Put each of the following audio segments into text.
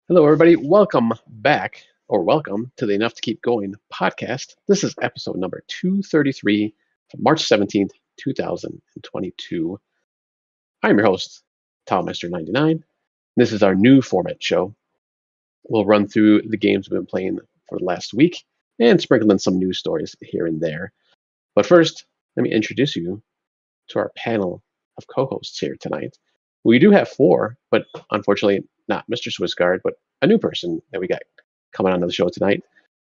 Hello, everybody. Welcome back, or welcome to the Enough to Keep Going podcast. This is episode number 233 from March 17th, 2022. I'm your host, TomMeister99. This is our new format show. We'll run through the games we've been playing for the last week and sprinkle in some news stories here and there. But first, let me introduce you to our panel of co-hosts here tonight. We do have four, but unfortunately not Mr. Swissguard, but a new person that we got coming onto the show tonight.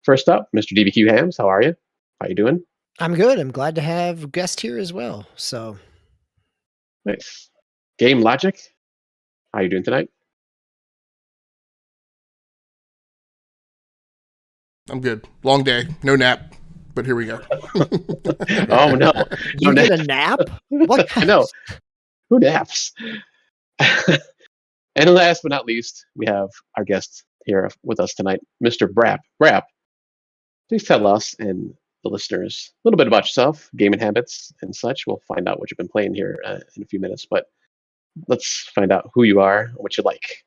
First up, Mr. DBQ Hams, how are you? How you doing? I'm good. I'm glad to have a guest here as well. So nice. Game Logic, how you doing tonight? I'm good. Long day, no nap, but here we go. Oh no! You get a nap? What? I know. Who naps? And last but not least, we have our guest here with us tonight, Mr. Brap. Brap, please tell us and the listeners a little bit about yourself, gaming habits, and such. We'll find out what you've been playing here in a few minutes, but let's find out who you are, what you like.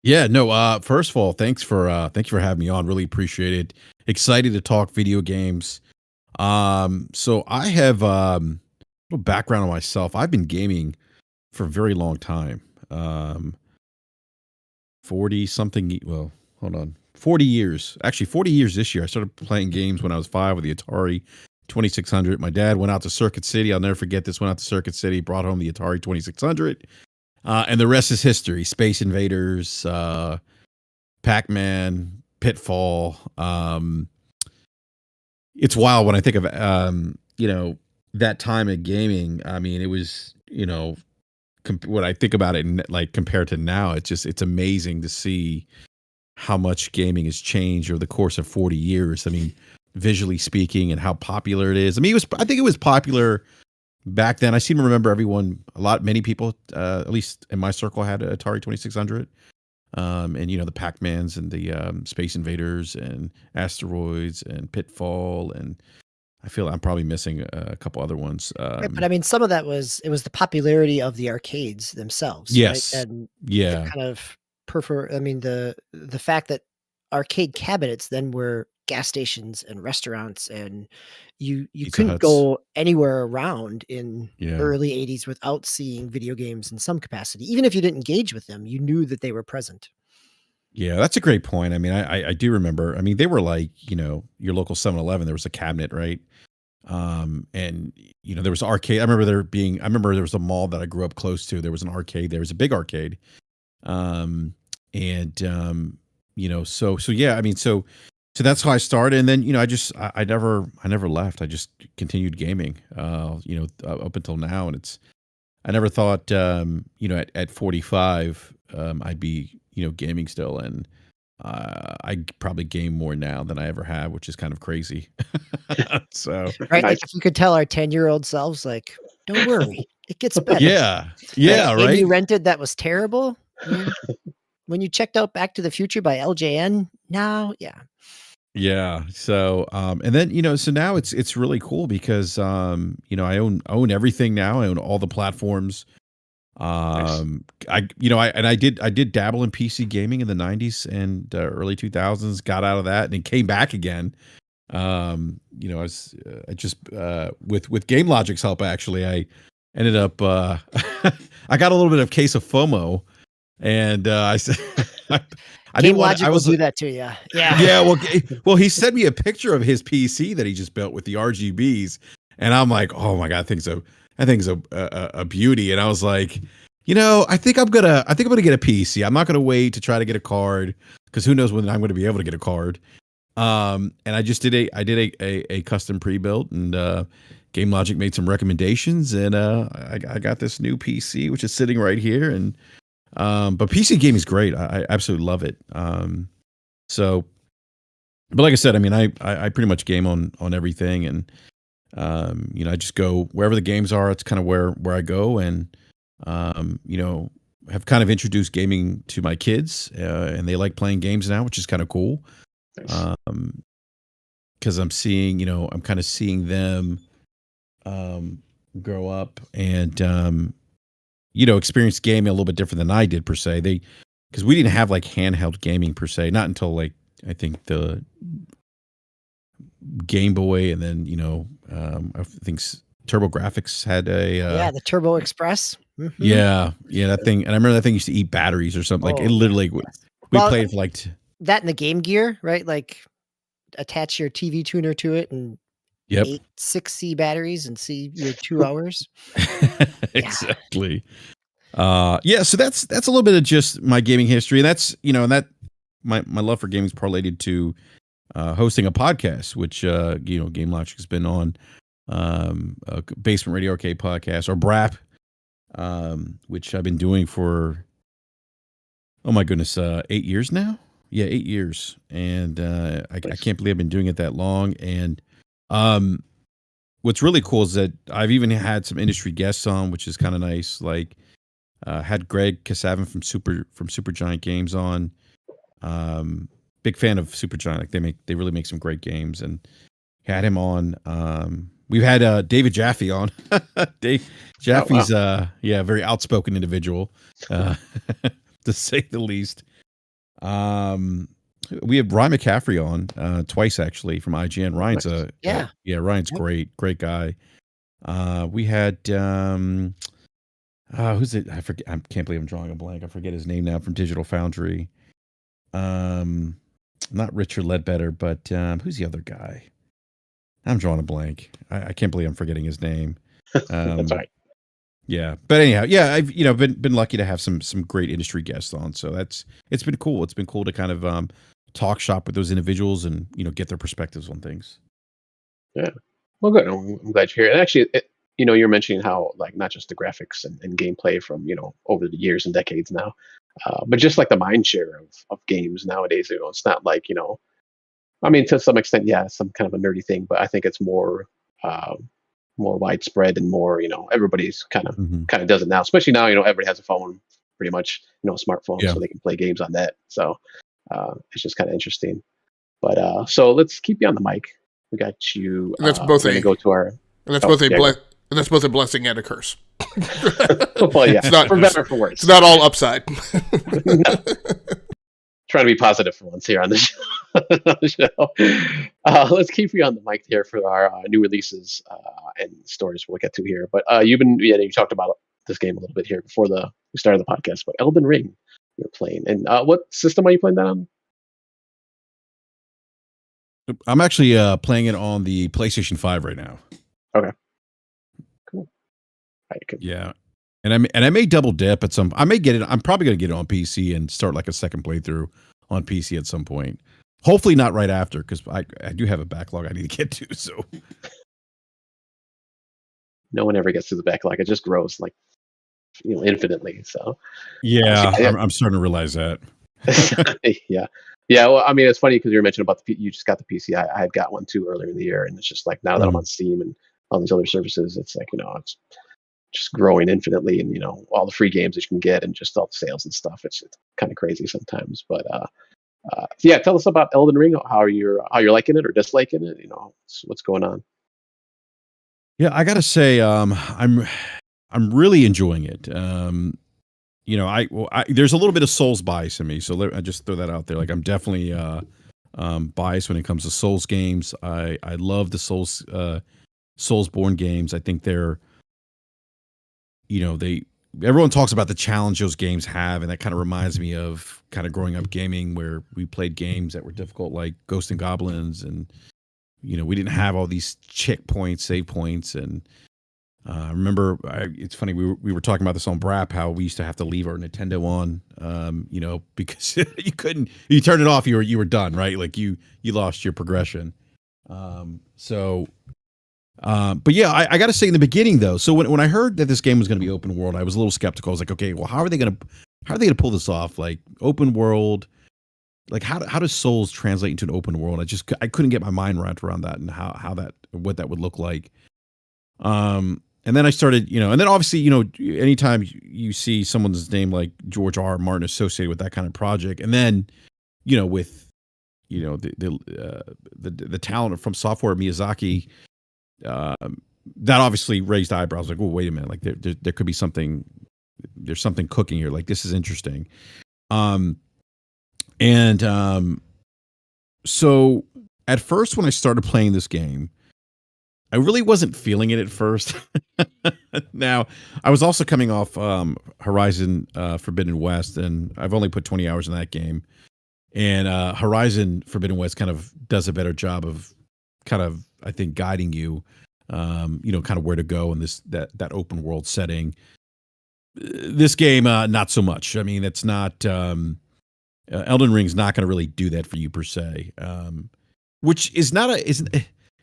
Yeah, no, first of all, thank you for having me on. Really appreciate it. Excited to talk video games. So I have a little background on myself. I've been gaming for a very long time. 40 something, well, hold on. 40 years. Actually, 40 years this year. I started playing games when I was 5 with the Atari 2600. My dad went out to Circuit City. I'll never forget this. Went out to Circuit City, brought home the Atari 2600. And the rest is history. Space Invaders, Pac-Man, Pitfall. It's wild when I think of, that time of gaming. I mean, it was, when I think about it, like compared to now, it's amazing to see how much gaming has changed over the course of 40 years. I mean, visually speaking, and how popular it is. I mean, I think it was popular back then. I seem to remember many people, at least in my circle, had an Atari 2600. And the Pac-Mans and the Space Invaders and Asteroids and Pitfall, and I feel I'm probably missing a couple other ones. Right, but I mean, some of that was the popularity of the arcades themselves. Yes. Right? And yeah. the kind of the fact that arcade cabinets then were gas stations and restaurants, and you couldn't go anywhere around in early 80s without seeing video games in some capacity. Even if you didn't engage with them, you knew that they were present. Yeah, that's a great point. I mean, I do remember. I mean, they were like, your local 7-Eleven, there was a cabinet, right? And there was arcade. I remember there was a mall that I grew up close to. There was an arcade. There was a big arcade. So yeah, I mean, so that's how I started. And then, I never left. I just continued gaming, up until now. And I never thought, at 45, I'd be, gaming still. And I probably game more now than I ever have, which is kind of crazy. So right, like if you could tell our 10-year-old selves, like, don't worry, it gets better. Yeah, right. You rented that was terrible. When you checked out Back to the Future by LJN, now, yeah. So, and then so now it's really cool because I own everything now. I own all the platforms. Nice. I did dabble in PC gaming in the 90s and early 2000s, got out of that and then came back again. With Game Logic's help, actually, I ended up, I got a little bit of case of FOMO, and I said, I Game Logic will do that to you. Yeah. Yeah. Well, he sent me a picture of his PC that he just built with the RGBs, and I'm like, oh my God, I think it's a beauty. And I was like, I think I'm gonna get a PC. I'm not gonna wait to try to get a card, because who knows when I'm going to be able to get a card. And I just did a custom pre-built, and Game Logic made some recommendations, and I got this new PC, which is sitting right here. And but PC gaming is great. I absolutely love it. But like I said, I mean, I pretty much game on everything, and I just go wherever the games are. It's kind of where I go, and have kind of introduced gaming to my kids, and they like playing games now, which is kind of cool. Nice. Because I'm kind of seeing them grow up and experience gaming a little bit different than I did, per se. because we didn't have like handheld gaming per se, not until like I think the Game Boy, and then I think TurboGrafx had a the Turbo Express. Mm-hmm. Yeah, that thing, and I remember that thing used to eat batteries or something. Like it literally, we played for like that in the Game Gear, right? Like attach your TV tuner to it and 8 6C batteries and see your 2 hours. Exactly. So that's a little bit of just my gaming history, and that's and that my love for gaming is parlayed to hosting a podcast, which Game Logic has been on, a Basement Radio Arcade podcast, or BRAP, which I've been doing for 8 years now. Yeah, 8 years, and I can't believe I've been doing it that long. And what's really cool is that I've even had some industry guests on, which is kind of nice. Like had Greg Kasavin from Supergiant Games on. Big fan of Supergiant. Like they really make some great games, and had him on. We've had David Jaffe on. Dave Jaffe's a very outspoken individual, to say the least. We have Ryan McCaffrey on twice actually from IGN. Ryan's Ryan's great guy. We had who's it? I forget. I can't believe I'm drawing a blank. I forget his name now, from Digital Foundry. Not Richard Ledbetter, but who's the other guy? I'm drawing a blank. I can't believe I'm forgetting his name. That's right. Yeah, but anyhow, I've been lucky to have some great industry guests on, so it's been cool. It's been cool to kind of talk shop with those individuals and get their perspectives on things. Yeah, well, good. I'm glad you're here. And actually, you're mentioning how like not just the graphics and gameplay from over the years and decades now, but just like the mind share of games nowadays. It's not like I mean, to some extent, some kind of a nerdy thing, but I think it's more widespread and more, everybody's kind of does it now. Especially now, everybody has a phone, pretty much, a smartphone, so they can play games on that. So it's just kind of interesting. But so let's keep you on the mic. We got you. That's both That's both a blessing and a curse. Well, yeah, it's not, for better or for worse. It's not all upside. No. Trying to be positive for once here on the show. Let's keep you on the mic here for our new releases and stories we'll get to here. But you talked about this game a little bit here before we started the podcast. But Elden Ring, you're playing, and what system are you playing that on? I'm actually playing it on the PlayStation 5 right now. Okay, cool. Yeah. And I may double dip at some. I may get it. I'm probably going to get it on PC and start like a second playthrough on PC at some point. Hopefully not right after, because I do have a backlog I need to get to. So no one ever gets to the backlog. It just grows like infinitely. So yeah, I'm starting to realize that. Yeah. Well, I mean, it's funny because you were mentioning about you just got the PC. I had got one too earlier in the year, and it's just like now that I'm on Steam and all these other services, it's like it's just growing infinitely, and all the free games that you can get, and just all the sales and stuff. It's kind of crazy sometimes, but tell us about Elden Ring. How you're liking it or disliking it? What's going on? Yeah, I gotta say, I'm really enjoying it. There's a little bit of Souls bias in me, so I just throw that out there. Like I'm definitely biased when it comes to Souls games. I love the Soulsborne games. I think they're everyone talks about the challenge those games have, and that kind of reminds me of kind of growing up gaming, where we played games that were difficult, like Ghosts and Goblins, and we didn't have all these checkpoints, save points, and I remember it's funny, we were talking about this on BRAP, how we used to have to leave our Nintendo on, because you turned it off, you were done, right? Like you lost your progression. But yeah, I got to say in the beginning though, so when I heard that this game was going to be open world, I was a little skeptical. I was like, okay, well, how are they going to pull this off? Like open world, like how does Souls translate into an open world? I couldn't get my mind wrapped around that and what that would look like. And then I started, and then obviously, anytime you see someone's name like George R. R. Martin associated with that kind of project, and then, with, the talent from Software Miyazaki, that obviously raised eyebrows. Like, oh, wait a minute, like there could be something. There's something cooking here. Like this is interesting. So at first, when I started playing this game, I really wasn't feeling it at first. Now, I was also coming off Horizon Forbidden West, and I've only put 20 hours in that game. And Horizon Forbidden West kind of does a better job of kind of, I think, guiding you, kind of where to go in that open world setting. This game, not so much. I mean, it's not Elden Ring's not going to really do that for you per se, which is not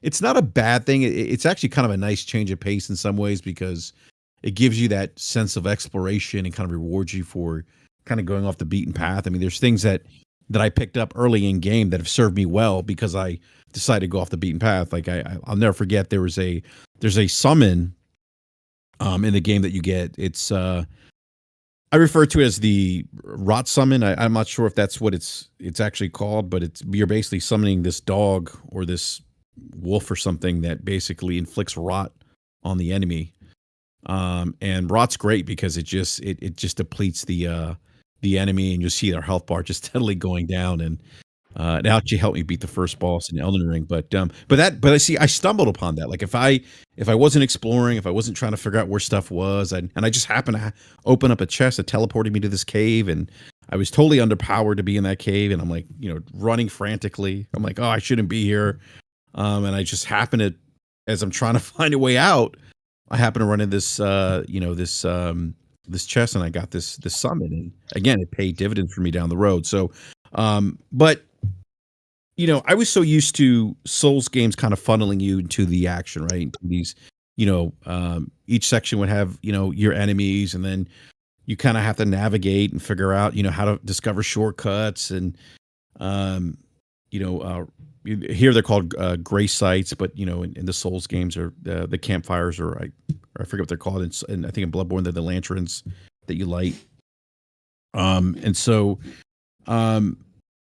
it's not a bad thing. It's actually kind of a nice change of pace in some ways because it gives you that sense of exploration and kind of rewards you for kind of going off the beaten path. I mean, there's things that I picked up early in game that have served me well because I decided to go off the beaten path. Like I'll never forget there's a summon in the game that you get. It's I refer to it as the rot summon. I'm not sure if that's what it's actually called, but you're basically summoning this dog or this wolf or something that basically inflicts rot on the enemy. And rot's great because it just depletes the enemy, and you see their health bar just steadily going down. And it actually helped me beat the first boss in Elden Ring. But I see I stumbled upon that. Like if I wasn't exploring, if I wasn't trying to figure out where stuff was, and I just happened to open up a chest that teleported me to this cave, and I was totally underpowered to be in that cave, and I'm like, running frantically. I'm like, oh, I shouldn't be here. And I just happen to, as I'm trying to find a way out, I happen to run into this, this chest, and I got this summon. And again, it paid dividends for me down the road. So, but I was so used to Souls games kind of funneling you into the action, right? These, each section would have, your enemies, and then you kind of have to navigate and figure out, how to discover shortcuts. And, here they're called grace sites, but in the Souls games are the campfires, or I forget what they're called. And I think in Bloodborne they're the lanterns that you light. So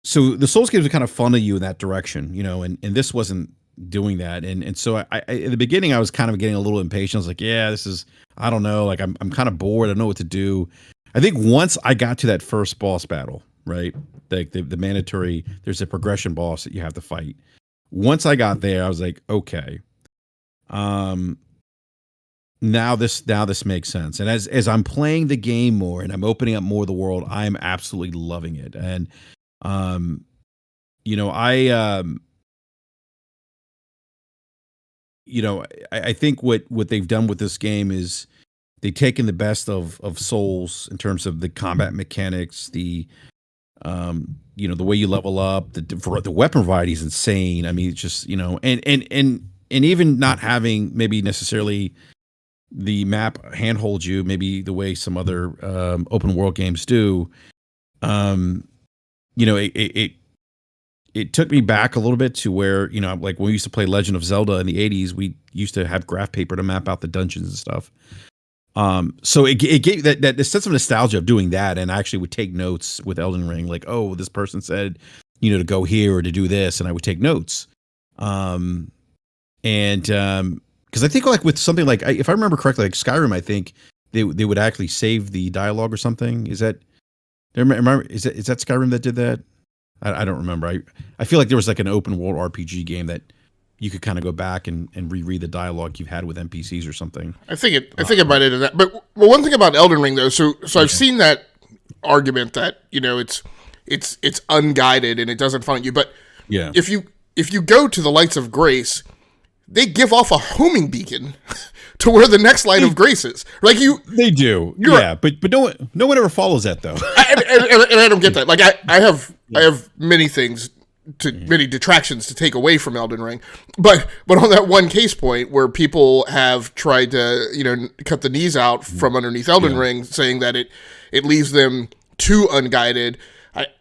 the Souls games would kind of funnel you in that direction, and this wasn't doing that. And so I in the beginning I was kind of getting a little impatient. I was like, yeah, this is, I don't know, like I'm kind of bored. I don't know what to do. I think once I got to that first boss battle, right? The mandatory, there's a progression boss that you have to fight. Once I got there, I was like, okay, now this makes sense. And as I'm playing the game more and I'm opening up more of the world, I'm absolutely loving it. And I think what they've done with this game is they've taken the best of Souls in terms of the combat mechanics, the way you level up, the weapon variety is insane. I mean, it's just, and even not having maybe necessarily the map handhold you, maybe the way some other open world games do. It took me back a little bit to where, like when we used to play Legend of Zelda in the 80s, we used to have graph paper to map out the dungeons and stuff. So it gave that sense of nostalgia of doing that, and I actually would take notes with Elden Ring, like, oh, this person said, to go here or to do this, and I would take notes. Because I think like with something like, if I remember correctly, like Skyrim, I think they would actually save the dialogue or something. Is that Skyrim that did that? I don't remember. I feel like there was like an open world RPG game that you could kind of go back and reread the dialogue you've had with NPCs or something. I think it might have done that. But one thing about Elden Ring though, so I've seen that argument that it's unguided and it doesn't find you. But yeah, if you go to the Lights of Grace, they give off a homing beacon to where the next light of grace is. Like they do, yeah. But no one ever follows that though. And I don't get that. Like I have many things. Many detractions to take away from Elden Ring, but on that one case point where people have tried to cut the knees out from underneath Elden Ring, saying that it leaves them too unguided,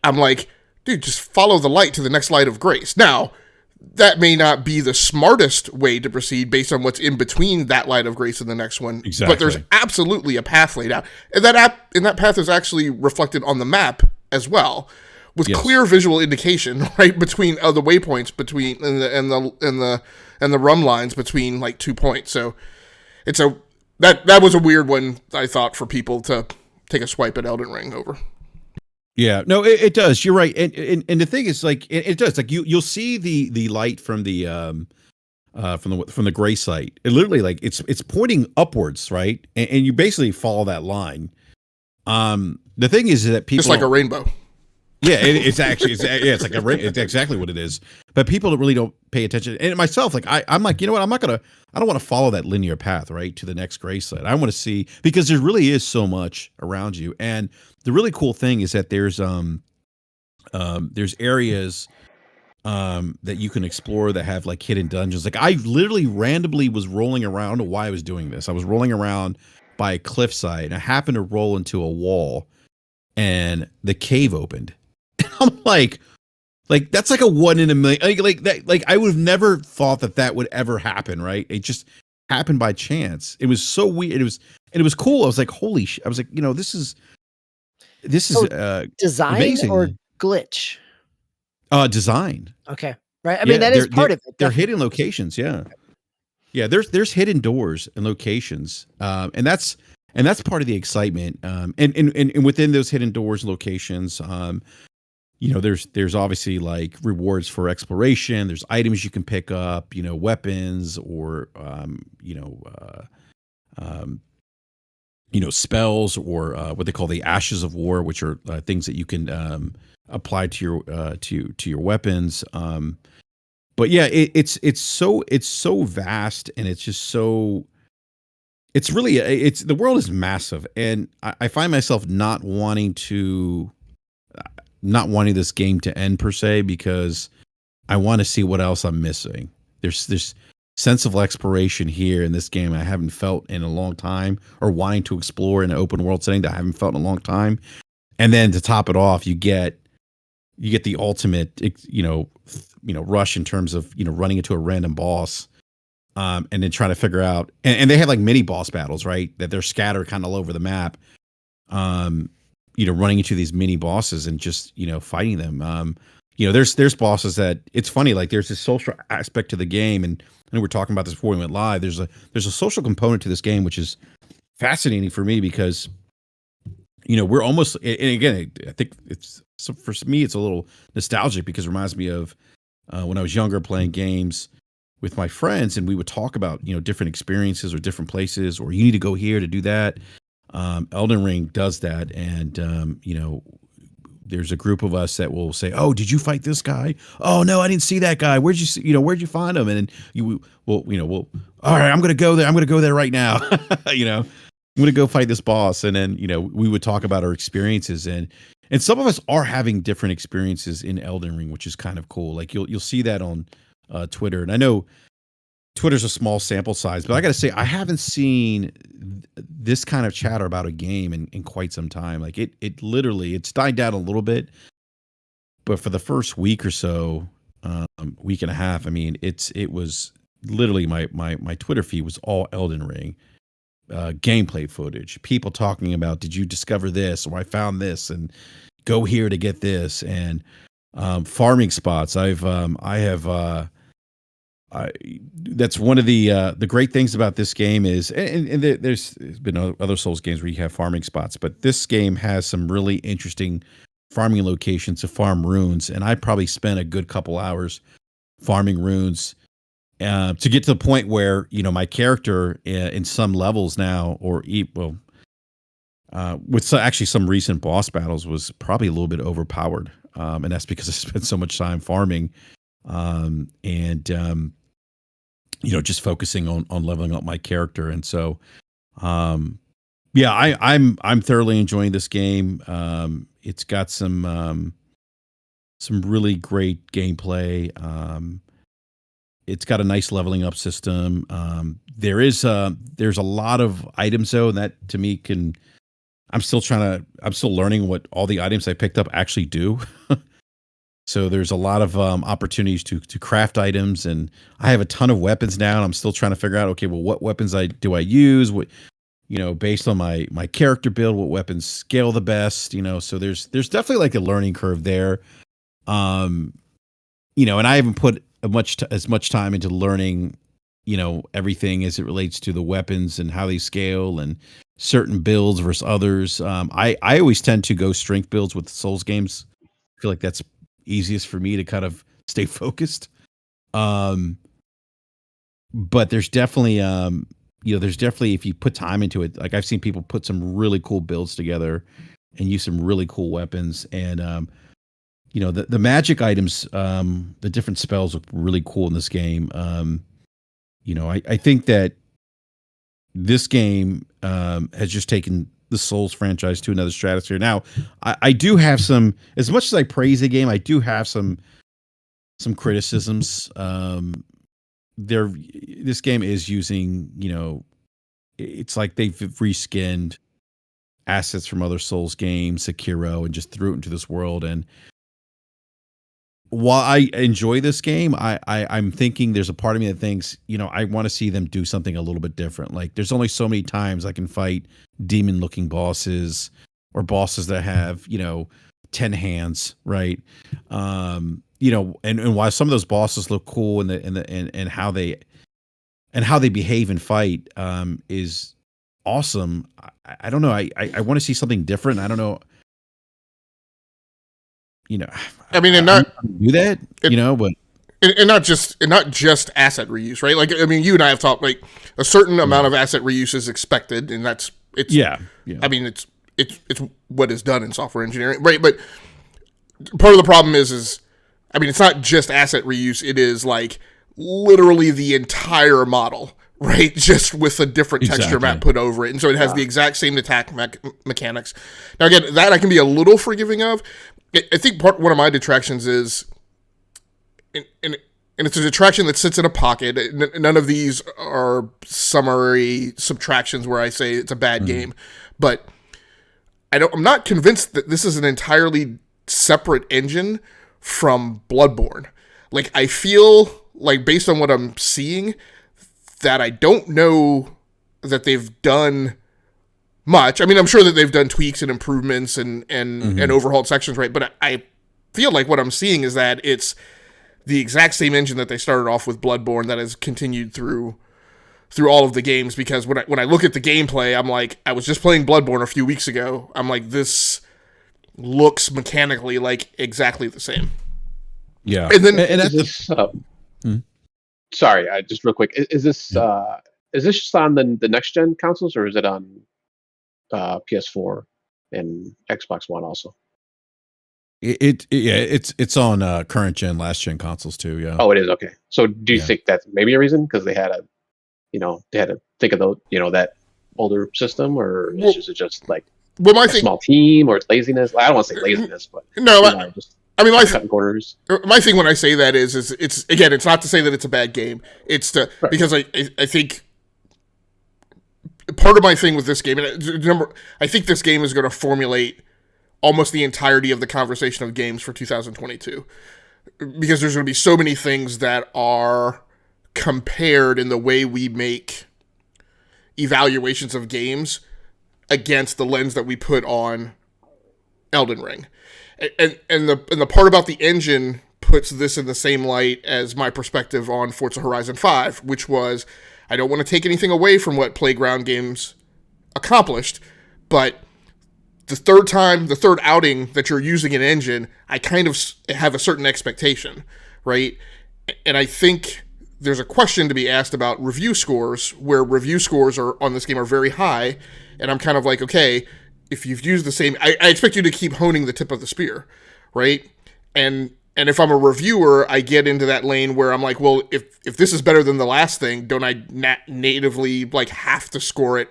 I'm like, dude, just follow the light to the next light of grace. Now, that may not be the smartest way to proceed based on what's in between that light of grace and the next one, exactly. But there's absolutely a path laid out, and that path is actually reflected on the map as well. With clear visual indication, right, between the waypoints between and the rum lines between like 2 points. So that was a weird one, I thought, for people to take a swipe at Elden Ring over. Yeah, no, it does. You're right, and the thing is, like, it does. Like you'll see the light from the gray site. It literally, like, it's pointing upwards, right? And you basically follow that line. The thing is that people, just like a rainbow. Yeah, it's actually it's like it's exactly what it is. But people really don't pay attention. And myself, like I'm like, you know what? I don't want to follow that linear path right to the next gray site. I want to see, because there really is so much around you. And the really cool thing is that there's areas that you can explore that have like hidden dungeons. Like I literally randomly was rolling around. I don't know why I was doing this. I was rolling around by a cliffside and I happened to roll into a wall and the cave opened. I'm like that's like a 1 in a million. Like that. Like I would have never thought that would ever happen. Right? It just happened by chance. It was so weird. It was cool. I was like, holy shit. I was like, this is design amazing. or glitch. Design. Okay. Right. I mean, that is part of it. They're hidden locations. Yeah. Yeah. There's hidden doors and locations. And that's part of the excitement. And within those hidden doors, locations, there's obviously like rewards for exploration. There's items you can pick up, weapons or, spells or what they call the ashes of war, which are things that you can apply to your weapons. But yeah, it's so vast, and it's just so. It's really the world is massive, and I find myself not wanting this game to end per se, because I want to see what else I'm missing. There's sense of exploration here in this game I haven't felt in a long time, or wanting to explore in an open world setting that I haven't felt in a long time. And then to top it off, you get the ultimate, rush in terms of, running into a random boss, and then trying to figure out, and they have like mini boss battles, right? That they're scattered kind of all over the map. Running into these mini bosses and just, fighting them. There's bosses that, it's funny, like there's this social aspect to the game, and I know we were talking about this before we went live. There's a social component to this game, which is fascinating for me, because we're almost, and again, I think for me it's a little nostalgic, because it reminds me of when I was younger playing games with my friends, and we would talk about different experiences or different places, or you need to go here to do that. Elden Ring does that, and there's a group of us that will say, "Oh, did you fight this guy? Oh no, I didn't see that guy. Where'd you find him?" And then all right, I'm gonna go there. I'm gonna go there right now. I'm gonna go fight this boss, and then we would talk about our experiences, and some of us are having different experiences in Elden Ring, which is kind of cool. Like you'll see that on Twitter, and I know Twitter's a small sample size, but I got to say, I haven't seen this kind of chatter about a game in quite some time. Like it literally, it's died down a little bit, but for the first week or so, week and a half, I mean, it was literally my Twitter feed was all Elden Ring, gameplay footage, people talking about, did you discover this, or I found this, and go here to get this, and farming spots. That's one of the great things about this game is, and there's been other Souls games where you have farming spots, but this game has some really interesting farming locations to farm runes, and I probably spent a good couple hours farming runes to get to the point where my character in some levels now, with actually some recent boss battles, was probably a little bit overpowered, and that's because I spent so much time farming. Just focusing on leveling up my character. And so, I'm thoroughly enjoying this game. It's got some really great gameplay. It's got a nice leveling up system. There's a lot of items though, and that to me I'm still learning what all the items I picked up actually do. So there's a lot of opportunities to craft items, and I have a ton of weapons now, and I'm still trying to figure out, okay, well, what weapons do I use? What, based on my character build, what weapons scale the best? So there's definitely like a learning curve there. And I haven't put as much time into learning, everything as it relates to the weapons and how they scale and certain builds versus others. I always tend to go strength builds with Souls games. I feel like that's easiest for me to kind of stay focused. But there's definitely there's definitely, if you put time into it, like I've seen people put some really cool builds together and use some really cool weapons. And the magic items, the different spells look really cool in this game. I think that this game has just taken the Souls franchise to another stratosphere. Now, I do have some, as much as I praise the game, I do have some criticisms. This game is using, it's like they've reskinned assets from other Souls games, Sekiro, and just threw it into this world. And while I enjoy this game, I'm thinking there's a part of me that thinks, I want to see them do something a little bit different. Like there's only so many times I can fight demon looking bosses or bosses that have, 10 hands, right? And while some of those bosses look cool and how they behave and fight is awesome. I don't know. I want to see something different. I don't know. I mean, and not do that, but and not just asset reuse, right? Like, I mean, you and I have talked, like a certain amount of asset reuse is expected, and it's. I mean, it's what is done in software engineering, right? But part of the problem is I mean, it's not just asset reuse. It is like literally the entire model, right? Just with a different texture map put over it. And so it has the exact same attack mechanics. Now, again, that I can be a little forgiving of. I think one of my detractions is, and it's a detraction that sits in a pocket. None of these are summary subtractions where I say it's a bad game. But I'm not convinced that this is an entirely separate engine from Bloodborne. Like, I feel like, based on what I'm seeing, that I don't know that they've done much. I mean, I'm sure that they've done tweaks and improvements and overhauled sections, right? But I feel like what I'm seeing is that it's the exact same engine that they started off with Bloodborne that has continued through all of the games. Because when I look at the gameplay, I'm like, I was just playing Bloodborne a few weeks ago. I'm like, this looks mechanically like exactly the same. Yeah. And then is this, sorry, just real quick. Is this just on the next gen consoles, or is it on PS4 and Xbox One also? It's on current gen, last gen consoles too. Yeah. Oh, it is. Okay. So do you think that's maybe a reason because they had to think of that older system, or is it just like a small team, or it's laziness? I don't want to say laziness, but my cutting corners. My thing when I say that is it's again, it's not to say that it's a bad game. It's because I think part of my thing with this game, and I think this game is going to formulate almost the entirety of the conversation of games for 2022, because there's going to be so many things that are compared in the way we make evaluations of games against the lens that we put on Elden Ring. And the part about the engine puts this in the same light as my perspective on Forza Horizon 5, which was, I don't want to take anything away from what Playground Games accomplished, but the third outing that you're using an engine, I kind of have a certain expectation, right? And I think there's a question to be asked about review scores, where review scores on this game are very high, and I'm kind of like, okay, if you've used the same, I expect you to keep honing the tip of the spear, right? And if I'm a reviewer, I get into that lane where I'm like, well, if this is better than the last thing, don't I natively like have to score it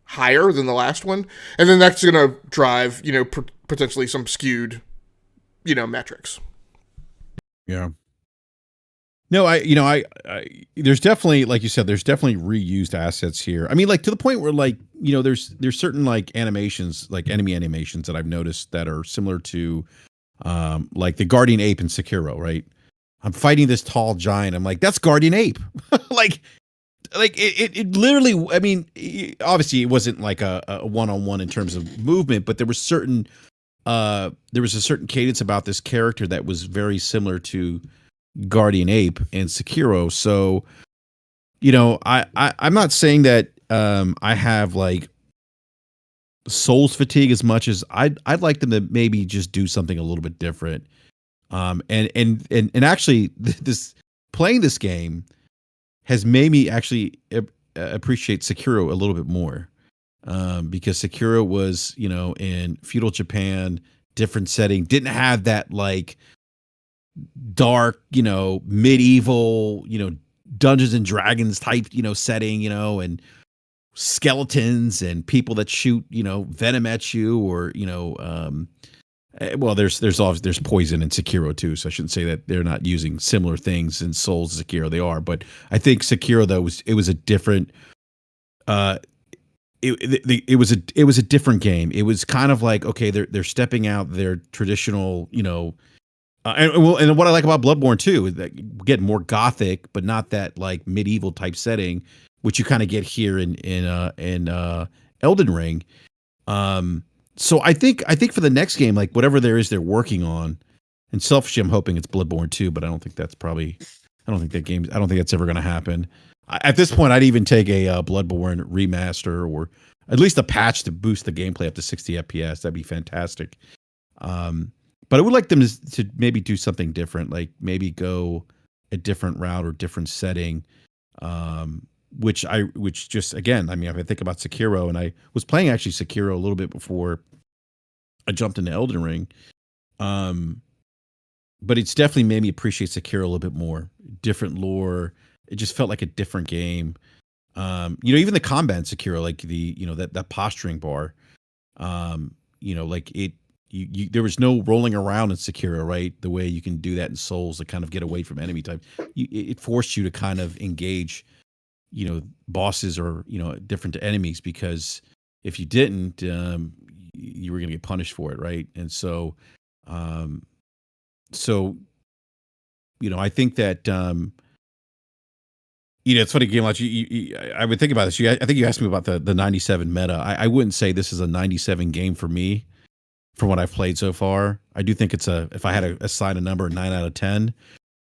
higher than the last one? And then that's going to drive, potentially some skewed, metrics. Yeah. No, I there's definitely, like you said, there's definitely reused assets here. I mean, like, to the point where, like, there's certain like animations, like enemy animations that I've noticed that are similar to like the Guardian Ape in Sekiro, right? I'm fighting this tall giant. I'm like, that's Guardian Ape. like it literally, I mean, obviously it wasn't like a one-on-one in terms of movement, but there was a certain cadence about this character that was very similar to Guardian Ape and Sekiro. So, I'm not saying that I have like Souls fatigue as much as I'd like them to maybe just do something a little bit different. And actually this playing this game has made me actually appreciate Sekiro a little bit more. Because Sekiro was, in feudal Japan, different setting, didn't have that like dark, medieval, Dungeons and Dragons type, setting, and skeletons and people that shoot, venom at you, or, well, there's poison in Sekiro too, so I shouldn't say that they're not using similar things in Souls and Sekiro. They are, but I think Sekiro though was a different. It was a different game. It was kind of like, okay, they're stepping out their traditional, and what I like about Bloodborne too is that you get more gothic, but not that like medieval type setting, which you kind of get here in Elden Ring. So I think for the next game, like whatever there is they're working on, and selfishly I'm hoping it's Bloodborne 2, but I don't think that's ever going to happen. At this point, I'd even take a Bloodborne remaster, or at least a patch to boost the gameplay up to 60 FPS. That'd be fantastic. But I would like them to maybe do something different, like maybe go a different route or different setting. Which just, again, I mean, if I think about Sekiro, and I was playing actually Sekiro a little bit before I jumped into Elden Ring. But it's definitely made me appreciate Sekiro a little bit more. Different lore. It just felt like a different game. Even the combat in Sekiro, like that posturing bar, like there was no rolling around in Sekiro, right? The way you can do that in Souls to kind of get away from enemy type. It forced you to kind of engage, bosses or, different enemies, because if you didn't, you were going to get punished for it. Right. And so, I think that, it's funny, game like I would think about this. I think you asked me about the 97 meta. I wouldn't say this is a 97 game for me, from what I've played so far. I do think if I had to assign a number, 9 out of 10.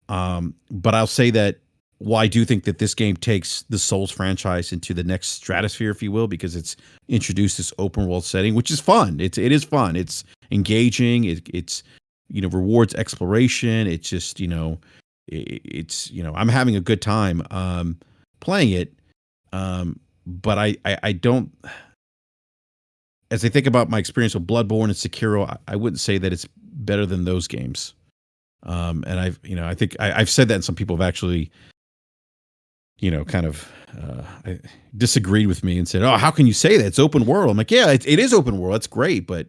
But I'll say that while I do think that this game takes the Souls franchise into the next stratosphere, if you will, because it's introduced this open world setting, which is fun. It is fun. It's engaging. It's rewards exploration. It's just, I'm having a good time playing it. But I don't, as I think about my experience with Bloodborne and Sekiro, I wouldn't say that it's better than those games. And I think I've said that, and some people have actually, kind of disagreed with me and said, "Oh, how can you say that? It's open world." I'm like, yeah, it is open world. That's great, but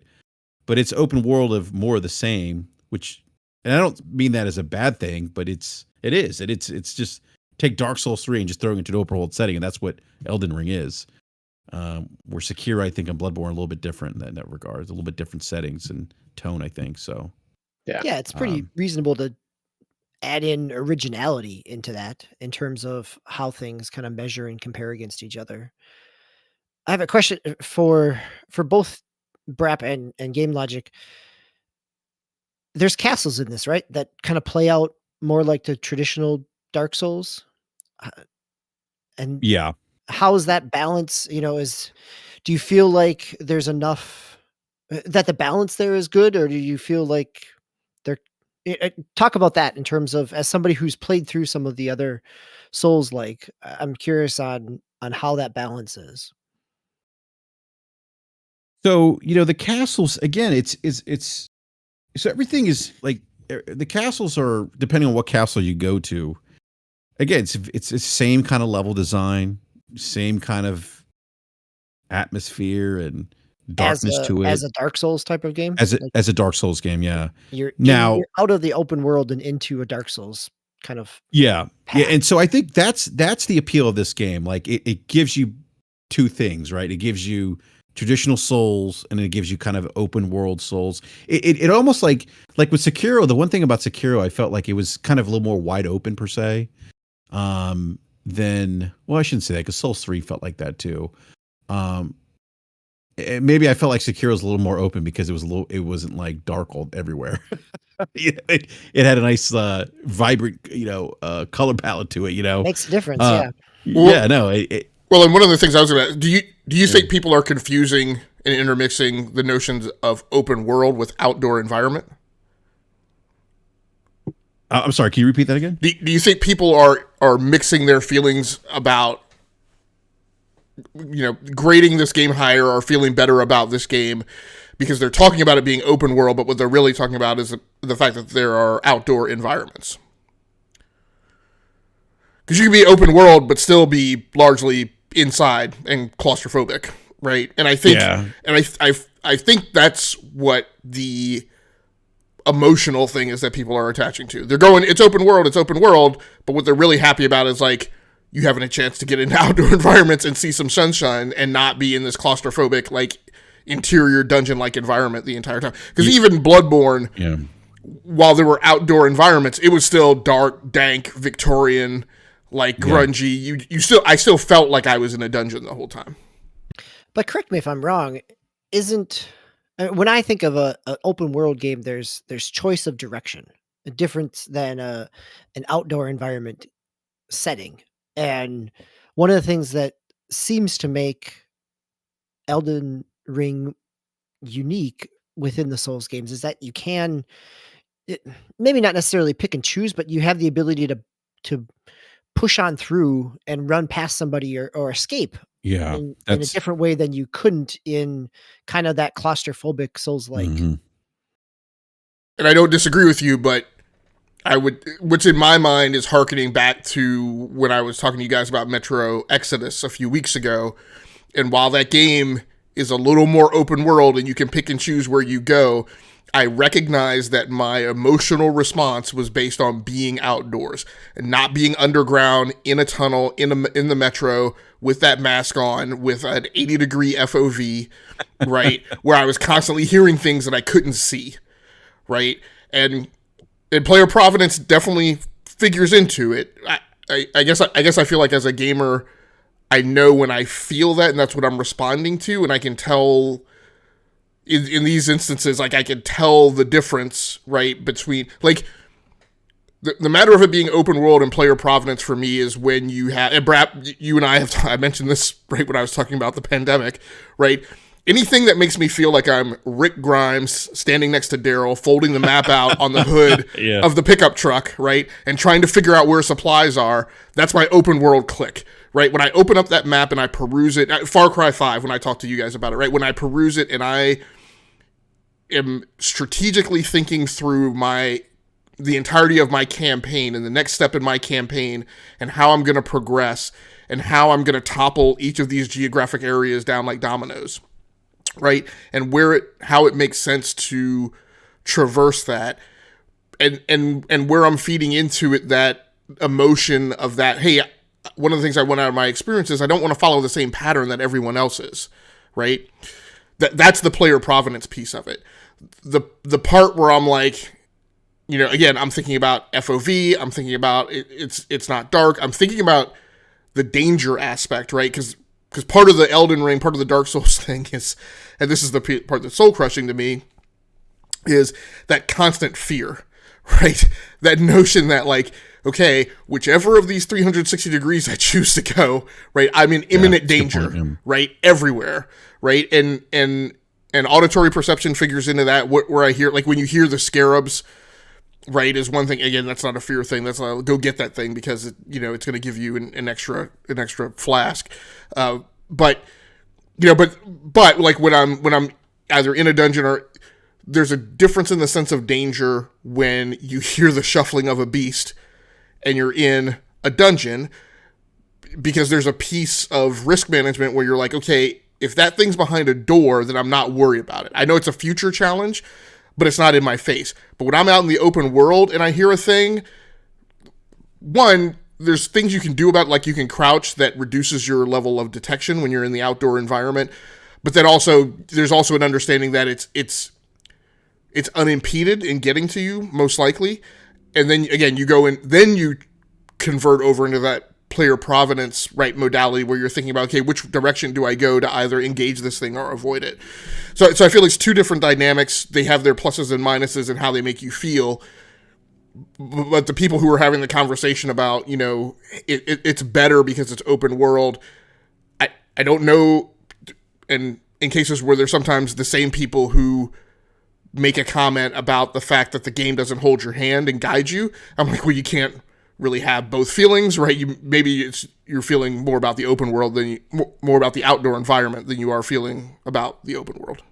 it's open world of more of the same, which, and I don't mean that as a bad thing, but it's just take Dark Souls 3 and just throwing it into an open world setting, and that's what Elden Ring is. Where Sekiro, I think, and Bloodborne are a little bit different in that regard. It's a little bit different settings and tone, I think. So, yeah, it's pretty reasonable to add in originality into that in terms of how things kind of measure and compare against each other. I have a question for both Brap and Game Logic. There's castles in this, right? That kind of play out more like the traditional Dark Souls. And yeah, how is that balance? Do you feel like there's enough that the balance there is good, or do you feel like talk about that in terms of, as somebody who's played through some of the other Souls, like, I'm curious on how that balance is. So, the castles, again, it's so everything is like, the castles are, depending on what castle you go to, again, it's the same kind of level design, same kind of atmosphere and darkness to it, as a Dark Souls type of game, as a Dark Souls game. Yeah, you're out of the open world and into a Dark Souls kind of path. And so I think that's the appeal of this game. Like it gives you two things, right? It gives you traditional Souls, and it gives you kind of open world Souls. It almost like with Sekiro. The one thing about Sekiro, I felt like it was kind of a little more wide open per se. Then, well, I shouldn't say that, because Souls 3 felt like that too. Maybe I felt like Sekiro was a little more open because it wasn't like dark all everywhere. It had a nice vibrant, color palette to it. Makes a difference. Yeah. Well, and one of the things I was going to, do you think people are confusing and intermixing the notions of open world with outdoor environment? I'm sorry, can you repeat that again? Do you think people are mixing their feelings about, grading this game higher or feeling better about this game because they're talking about it being open world, but what they're really talking about is the fact that there are outdoor environments? Because you can be open world, but still be largely inside and claustrophobic, right? And I think, I think that's what the emotional thing is that people are attaching to. They're going, it's open world, but what they're really happy about is like you having a chance to get into outdoor environments and see some sunshine and not be in this claustrophobic, like interior dungeon-like environment the entire time. Because even Bloodborne, while there were outdoor environments, it was still dark, dank, Victorian, like grungy. I still felt like I was in a dungeon the whole time. But correct me if I'm wrong. When I think of an open world game, there's choice of direction, a difference than an outdoor environment setting. And one of the things that seems to make Elden Ring unique within the Souls games is that you can maybe not necessarily pick and choose, but you have the ability to push on through and run past somebody or escape in a different way than you couldn't in kind of that claustrophobic Souls-like. Mm-hmm. And I don't disagree with you, but what's in my mind is hearkening back to when I was talking to you guys about Metro Exodus a few weeks ago. And while that game is a little more open world and you can pick and choose where you go, I recognize that my emotional response was based on being outdoors and not being underground in a tunnel in the metro with that mask on with an 80-degree FOV, right? Where I was constantly hearing things that I couldn't see, right? And player provenance definitely figures into it. I guess I feel like as a gamer, I know when I feel that, and that's what I'm responding to, and I can tell in these instances, like I can tell the difference, right, between like the matter of it being open world and player provenance for me is when you have, and Brad, you and I mentioned this right when I was talking about the pandemic, right? Anything that makes me feel like I'm Rick Grimes standing next to Daryl, folding the map out on the hood of the pickup truck, right? And trying to figure out where supplies are, that's my open world click, right? When I open up that map and I peruse it, Far Cry 5, when I talk to you guys about it, right? When I peruse it and I am strategically thinking through the entirety of my campaign and the next step in my campaign and how I'm going to progress and how I'm going to topple each of these geographic areas down like dominoes. Right. And how it makes sense to traverse that and where I'm feeding into it, that emotion of that. Hey, one of the things I want out of my experience is I don't want to follow the same pattern that everyone else is. Right. That's the player provenance piece of it. The part where I'm like, again, I'm thinking about FOV. I'm thinking about it's not dark. I'm thinking about the danger aspect, right? Because part of the Elden Ring, part of the Dark Souls thing is, and this is the part that's soul crushing to me, is that constant fear, right? That notion that like, okay, whichever of these 360 degrees I choose to go, right? I'm in imminent danger, right? Everywhere, right? And auditory perception figures into that, where I hear, like when you hear the scarabs, right, is one thing. Again, that's not a fear thing. That's not go get that thing because it's going to give you an extra flask. But like when I'm either in a dungeon or there's a difference in the sense of danger when you hear the shuffling of a beast and you're in a dungeon, because there's a piece of risk management where you're like, okay, if that thing's behind a door, then I'm not worried about it. I know it's a future challenge, but it's not in my face. But when I'm out in the open world and I hear a thing, one, there's things you can do about it, like you can crouch that reduces your level of detection when you're in the outdoor environment. But then also, there's also an understanding that it's unimpeded in getting to you, most likely. And then again, you go in, then you convert over into that player provenance, right, modality where you're thinking about, okay, which direction do I go to either engage this thing or avoid it? So I feel it's two different dynamics. They have their pluses and minuses and how they make you feel. But the people who are having the conversation about, it's better because it's open world, I don't know, and in cases where there's sometimes the same people who make a comment about the fact that the game doesn't hold your hand and guide you. I'm like, well, you can't really have both feelings, right? You're feeling more about the open world more about the outdoor environment than you are feeling about the open world.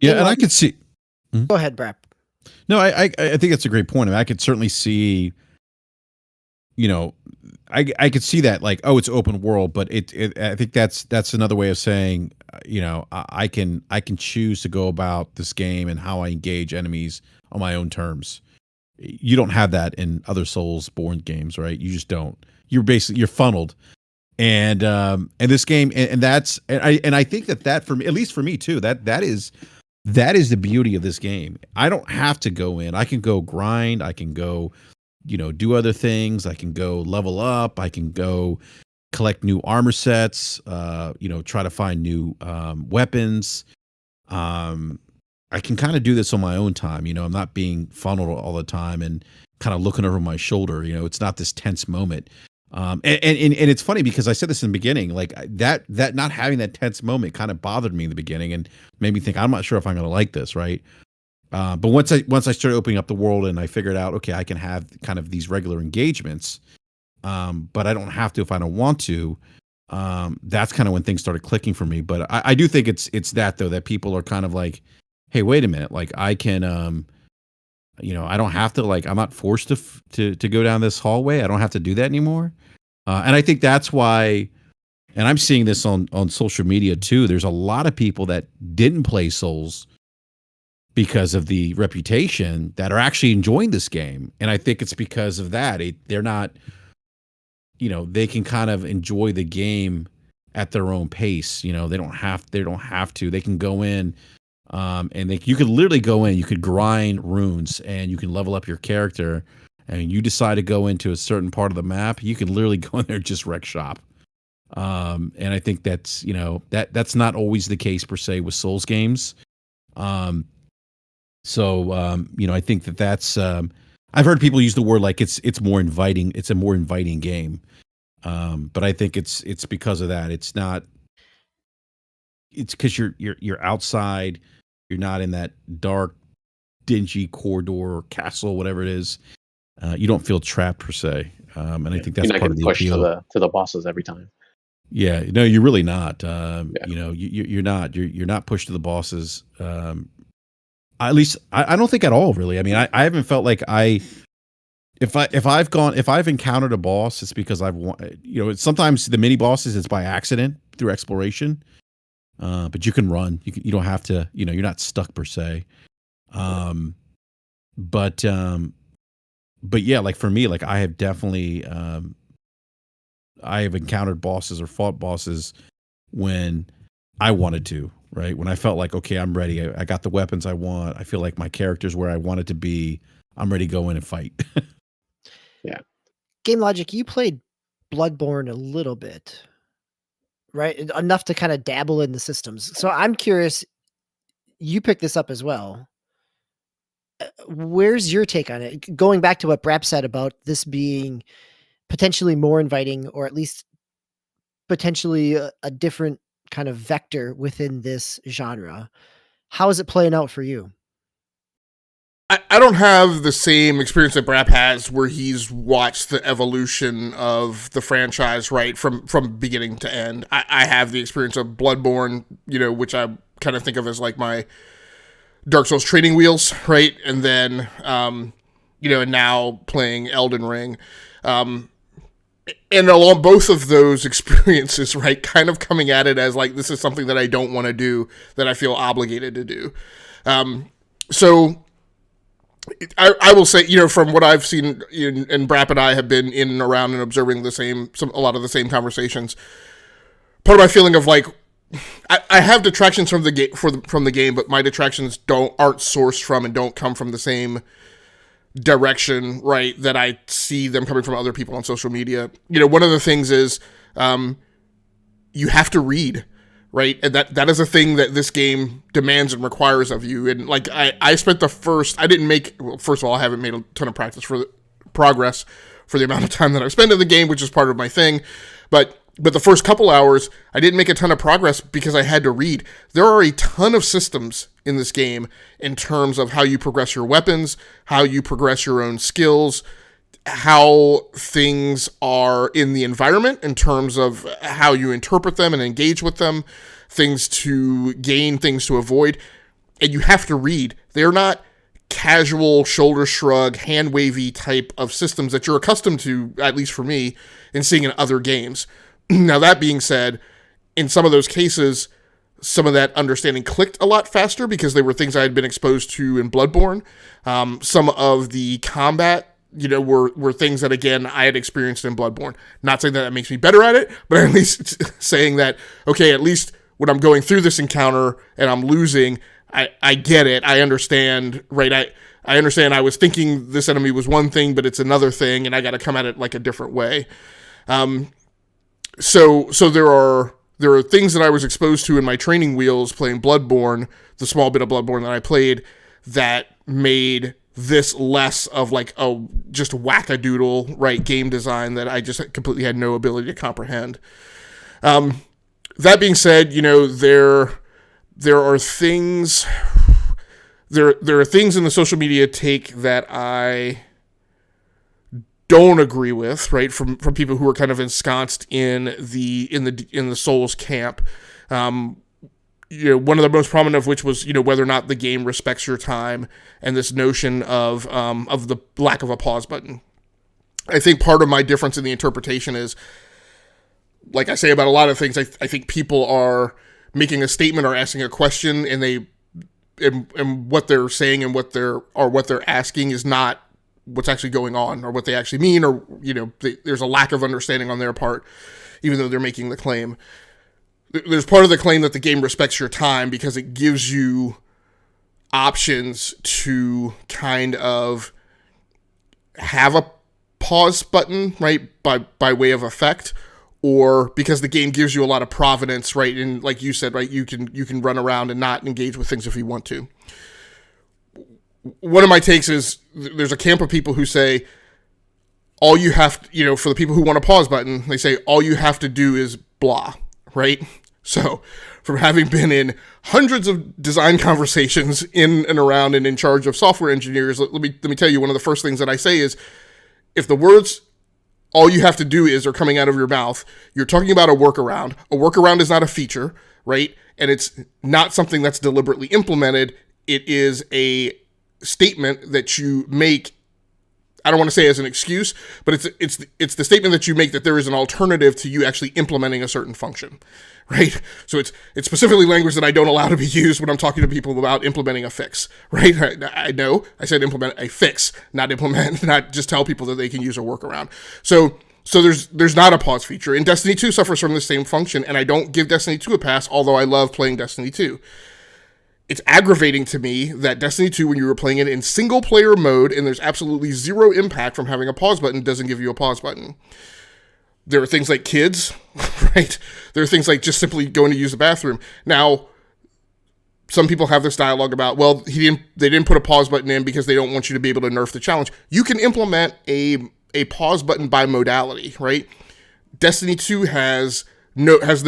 Yeah, and I could see. Go ahead, Brap. No, I think that's a great point. I mean, I could certainly see. I could see that, like, oh, it's open world, but I think that's another way of saying, I can choose to go about this game and how I engage enemies on my own terms. You don't have that in other Soulsborne games, right? You just don't. You're funneled, and this game, and I think that for me, at least for me too, that is the beauty of this game. I don't have to go in. I can go grind. I can go, do other things. I can go level up. I can go collect new armor sets. Try to find new weapons. I can kind of do this on my own time. I'm not being funneled all the time and kind of looking over my shoulder. It's not this tense moment. And it's funny because I said this in the beginning, like that not having that tense moment kind of bothered me in the beginning and made me think, I'm not sure if I'm going to like this, right? But once I started opening up the world and I figured out, okay, I can have kind of these regular engagements, but I don't have to if I don't want to. That's kind of when things started clicking for me. But I do think it's that though, that people are kind of like, hey, wait a minute, like I can, I don't have to, like, I'm not forced to go down this hallway. I don't have to do that anymore. And I think that's why, and I'm seeing this on social media too. There's a lot of people that didn't play Souls because of the reputation that are actually enjoying this game. And I think it's because of that. They're not, they can kind of enjoy the game at their own pace. They don't have to. They can go in, and you could literally go in. You could grind runes, and you can level up your character. And you decide to go into a certain part of the map, you can literally go in there and just wreck shop. And I think that's that's not always the case per se with Souls games. So I think that's. I've heard people use the word like it's more inviting. It's a more inviting game. But I think it's because of that. It's not. It's because you're outside. You're not in that dark, dingy corridor or castle, whatever it is. You don't feel trapped per se. And I think that's part of the appeal. To the bosses every time. Yeah, no, you're really not. You're not. You're not pushed to the bosses. At least I don't think at all. Really, I mean, I haven't felt like if I've encountered a boss, it's because sometimes the mini bosses it's by accident through exploration. But you can run. You don't have to. You're not stuck per se. But yeah, like for me, like I have definitely I have encountered bosses or fought bosses when I wanted to, right? When I felt like, okay, I'm ready. I got the weapons I want. I feel like my character's where I want it to be. I'm ready to go in and fight. Yeah. Game Logic, you played Bloodborne a little bit, right? Enough to kind of dabble in the systems. So I'm curious, you picked this up as well. Where's your take on it? Going back to what Brap said about this being potentially more inviting, or at least potentially a different kind of vector within this genre. How is it playing out for you? I don't have the same experience that Brap has where he's watched the evolution of the franchise, right, from beginning to end. I have the experience of Bloodborne, which I kind of think of as like my Dark Souls training wheels, right? And then, and now playing Elden Ring. And along both of those experiences, right, kind of coming at it as like, this is something that I don't want to do, that I feel obligated to do. So I will say, from what I've seen, and Brap and I have been in and around and observing a lot of the same conversations. Part of my feeling of like, I have detractions from the game from the game, but my detractions aren't sourced from and don't come from the same direction, right, that I see them coming from other people on social media. One of the things is you have to read, right? And that is a thing that this game demands and requires of you. And like I spent first of all, I haven't made a ton of progress for the amount of time that I've spent in the game, which is part of my thing. But But the first couple hours, I didn't make a ton of progress because I had to read. There are a ton of systems in this game in terms of how you progress your weapons, how you progress your own skills, how things are in the environment in terms of how you interpret them and engage with them, things to gain, things to avoid. And you have to read. They're not casual, shoulder shrug, hand wavy type of systems that you're accustomed to, at least for me, in seeing in other games. Now, that being said, in some of those cases, some of that understanding clicked a lot faster because they were things I had been exposed to in Bloodborne. Some of the combat, were things that, again, I had experienced in Bloodborne. Not saying that makes me better at it, but at least saying that, okay, at least when I'm going through this encounter and I'm losing, I get it. I understand, right? I understand I was thinking this enemy was one thing, but it's another thing, and I got to come at it like a different way. So there are things that I was exposed to in my training wheels playing Bloodborne, the small bit of Bloodborne that I played, that made this less of like just wackadoodle, right, game design that I just completely had no ability to comprehend. That being said, there are things in the social media take that I don't agree with, right? From people who are kind of ensconced in the Souls camp. One of the most prominent of which was, whether or not the game respects your time, and this notion of the lack of a pause button. I think part of my difference in the interpretation is, like I say about a lot of things, I think people are making a statement or asking a question, and what they're saying and what they're asking is not what's actually going on or what they actually mean, or there's a lack of understanding on their part, even though they're making the claim. There's part of the claim that the game respects your time because it gives you options to kind of have a pause button, right, by way of effect, or because the game gives you a lot of providence, right? And like you said, right, you can run around and not engage with things if you want to. One of my takes is there's a camp of people who say all you have to, for the people who want a pause button, they say all you have to do is blah, right? So from having been in hundreds of design conversations in and around and in charge of software engineers, let me tell you, one of the first things that I say is, if the words all you have to do is are coming out of your mouth, you're talking about a workaround. A workaround is not a feature, right? And it's not something that's deliberately implemented. It is a statement that you make. I don't want to say as an excuse, but it's the statement that you make that there is an alternative to you actually implementing a certain function, right? So it's specifically language that I don't allow to be used when I'm talking to people about implementing a fix, right? I know I said implement a fix, not just tell people that they can use a workaround. So there's not a pause feature, and Destiny 2 suffers from the same function, and I don't give Destiny 2 a pass, although I love playing Destiny 2. It's aggravating to me that Destiny 2, when you were playing it in single-player mode, and there's absolutely zero impact from having a pause button, doesn't give you a pause button. There are things like kids, right? There are things like just simply going to use the bathroom. Now, some people have this dialogue about, well, they didn't put a pause button in because they don't want you to be able to nerf the challenge. You can implement a pause button by modality, right? Destiny 2 has the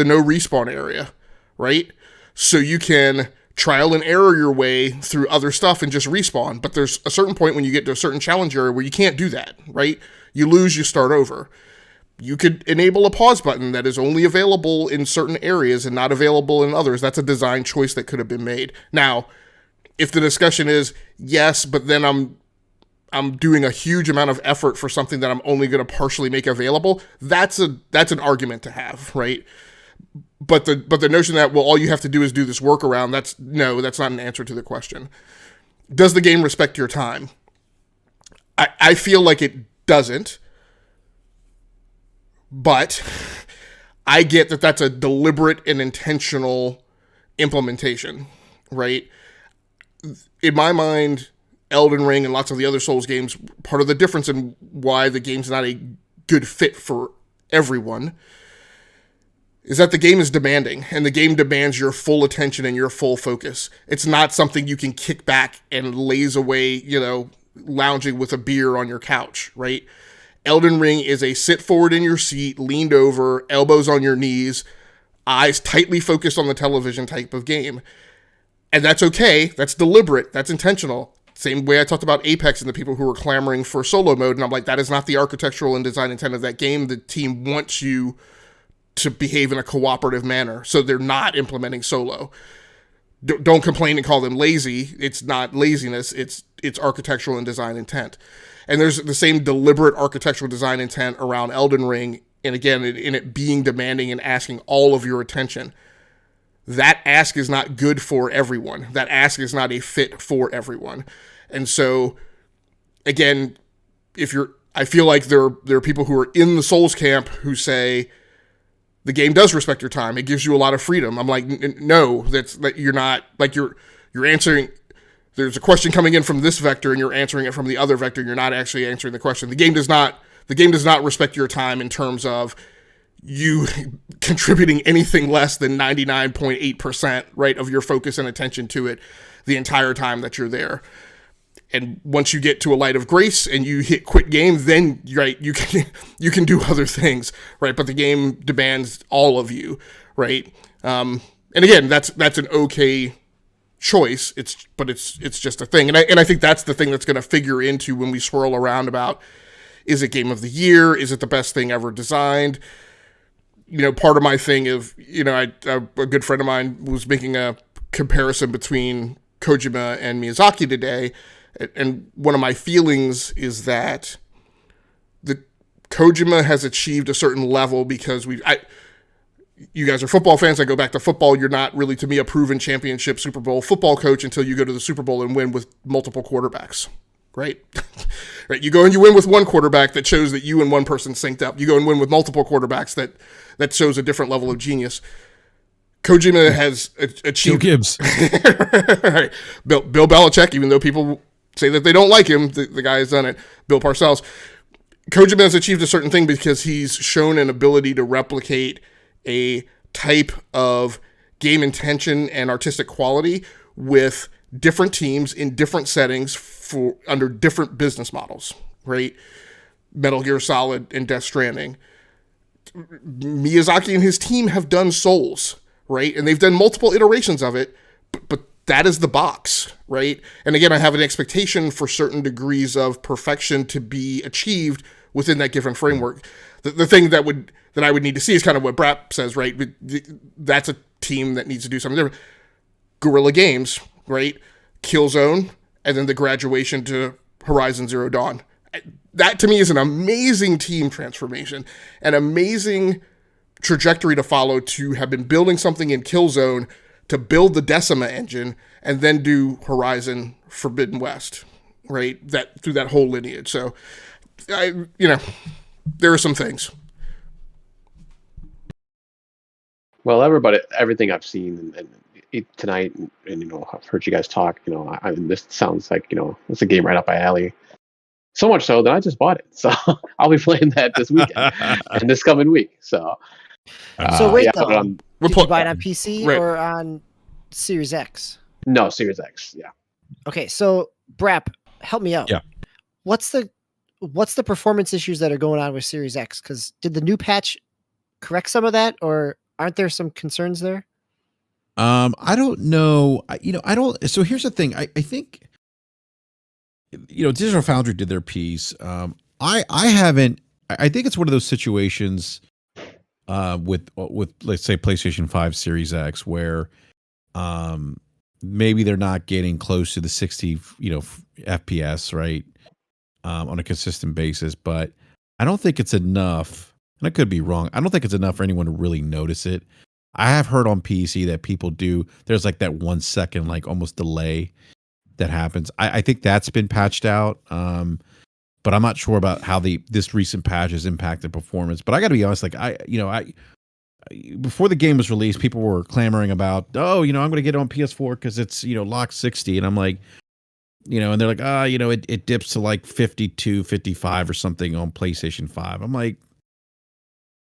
no respawn area, right? So you can trial and error your way through other stuff and just respawn. But there's a certain point when you get to a certain challenge area where you can't do that, right? You lose, you start over. You could enable a pause button that is only available in certain areas and not available in others. That's a design choice that could have been made. Now, if the discussion is, yes, but then I'm doing a huge amount of effort for something that I'm only going to partially make available, that's an argument to have, right? But the notion that, well, all you have to do is do this workaround, that's not an answer to the question. Does the game respect your time? I feel like it doesn't, but I get that that's a deliberate and intentional implementation, right? In my mind, Elden Ring and lots of the other Souls games, part of the difference in why the game's not a good fit for everyone is that the game is demanding, and the game demands your full attention and your full focus. It's not something you can kick back and laze away, lounging with a beer on your couch, right? Elden Ring is a sit forward in your seat, leaned over, elbows on your knees, eyes tightly focused on the television type of game. And that's okay. That's deliberate. That's intentional. Same way I talked about Apex and the people who were clamoring for solo mode. And I'm like, that is not the architectural and design intent of that game. The team wants you to behave in a cooperative manner. So they're not implementing solo. Don't complain and call them lazy. It's not laziness. It's architectural and design intent. And there's the same deliberate architectural design intent around Elden Ring. And again, in it being demanding and asking all of your attention. That ask is not good for everyone. That ask is not a fit for everyone. And so, again, I feel like there are people who are in the Souls camp who say the game does respect your time. It gives you a lot of freedom. I'm like, no, that you're not, like you're answering. There's a question coming in from this vector and you're answering it from the other vector. You're not actually answering the question. The game does not respect your time in terms of you contributing anything less than 99.8%, right, of your focus and attention to it the entire time that you're there. And once you get to a light of grace and you hit quit game, then right, you can do other things, right? But the game demands all of you, right? And again, that's an okay choice. It's just a thing. And I think that's the thing that's going to figure into when we swirl around about, is it game of the year? Is it the best thing ever designed? You know, part of my thing of, you know, a good friend of mine was making a comparison between Kojima and Miyazaki today. And one of my feelings is that the Kojima has achieved a certain level because you guys are football fans. I go back to football. You're not really, to me, a proven championship Super Bowl football coach until you go to the Super Bowl and win with multiple quarterbacks. Right? Right. You go and you win with one quarterback that shows that you and one person synced up. You go and win with multiple quarterbacks that shows a different level of genius. Kojima has achieved. Joe Gibbs. Right. Bill Belichick, even though people say that they don't like him, the guy has done it. Bill Parcells. Kojima has achieved a certain thing because he's shown an ability to replicate a type of game intention and artistic quality with different teams in different settings under different business models, right? Metal Gear Solid and Death Stranding. Miyazaki and his team have done Souls, right? And they've done multiple iterations of it, but that is the box, right? And again, I have an expectation for certain degrees of perfection to be achieved within that given framework. The thing that I would need to see is kind of what Brap says, right? That's a team that needs to do something different. Guerrilla Games, right? Killzone, and then the graduation to Horizon Zero Dawn. That to me is an amazing team transformation, an amazing trajectory to follow, to have been building something in Killzone to build the Decima engine and then do Horizon Forbidden West, right? That through that whole lineage. So, there are some things. Well, everything I've seen and tonight, and I've heard you guys talk. This sounds like it's a game right up my alley. So much so that I just bought it. So I'll be playing that this weekend and this coming week. So, wait, did you buy it on PC or on Series X? No, Series X. Yeah. Okay, so Brap, help me out. Yeah. What's the performance issues that are going on with Series X? Because did the new patch correct some of that, or aren't there some concerns there? I don't know. I don't. So here's the thing. I think, Digital Foundry did their piece. I haven't. I think it's one of those situations with let's say PlayStation 5 Series X where maybe they're not getting close to the 60 FPS, right, on a consistent basis. But I don't think it's enough. And I could be wrong. I don't think it's enough for anyone to really notice it. I have heard on PC that people do. There's like that 1 second, like almost delay that happens. I think that's been patched out. But I'm not sure about how this recent patch has impacted performance. But I got to be honest, like before the game was released, people were clamoring about, I'm going to get it on PS4 because it's locked 60, and I'm like, and they're like, it dips to like 52, 55 or something on PlayStation 5. I'm like,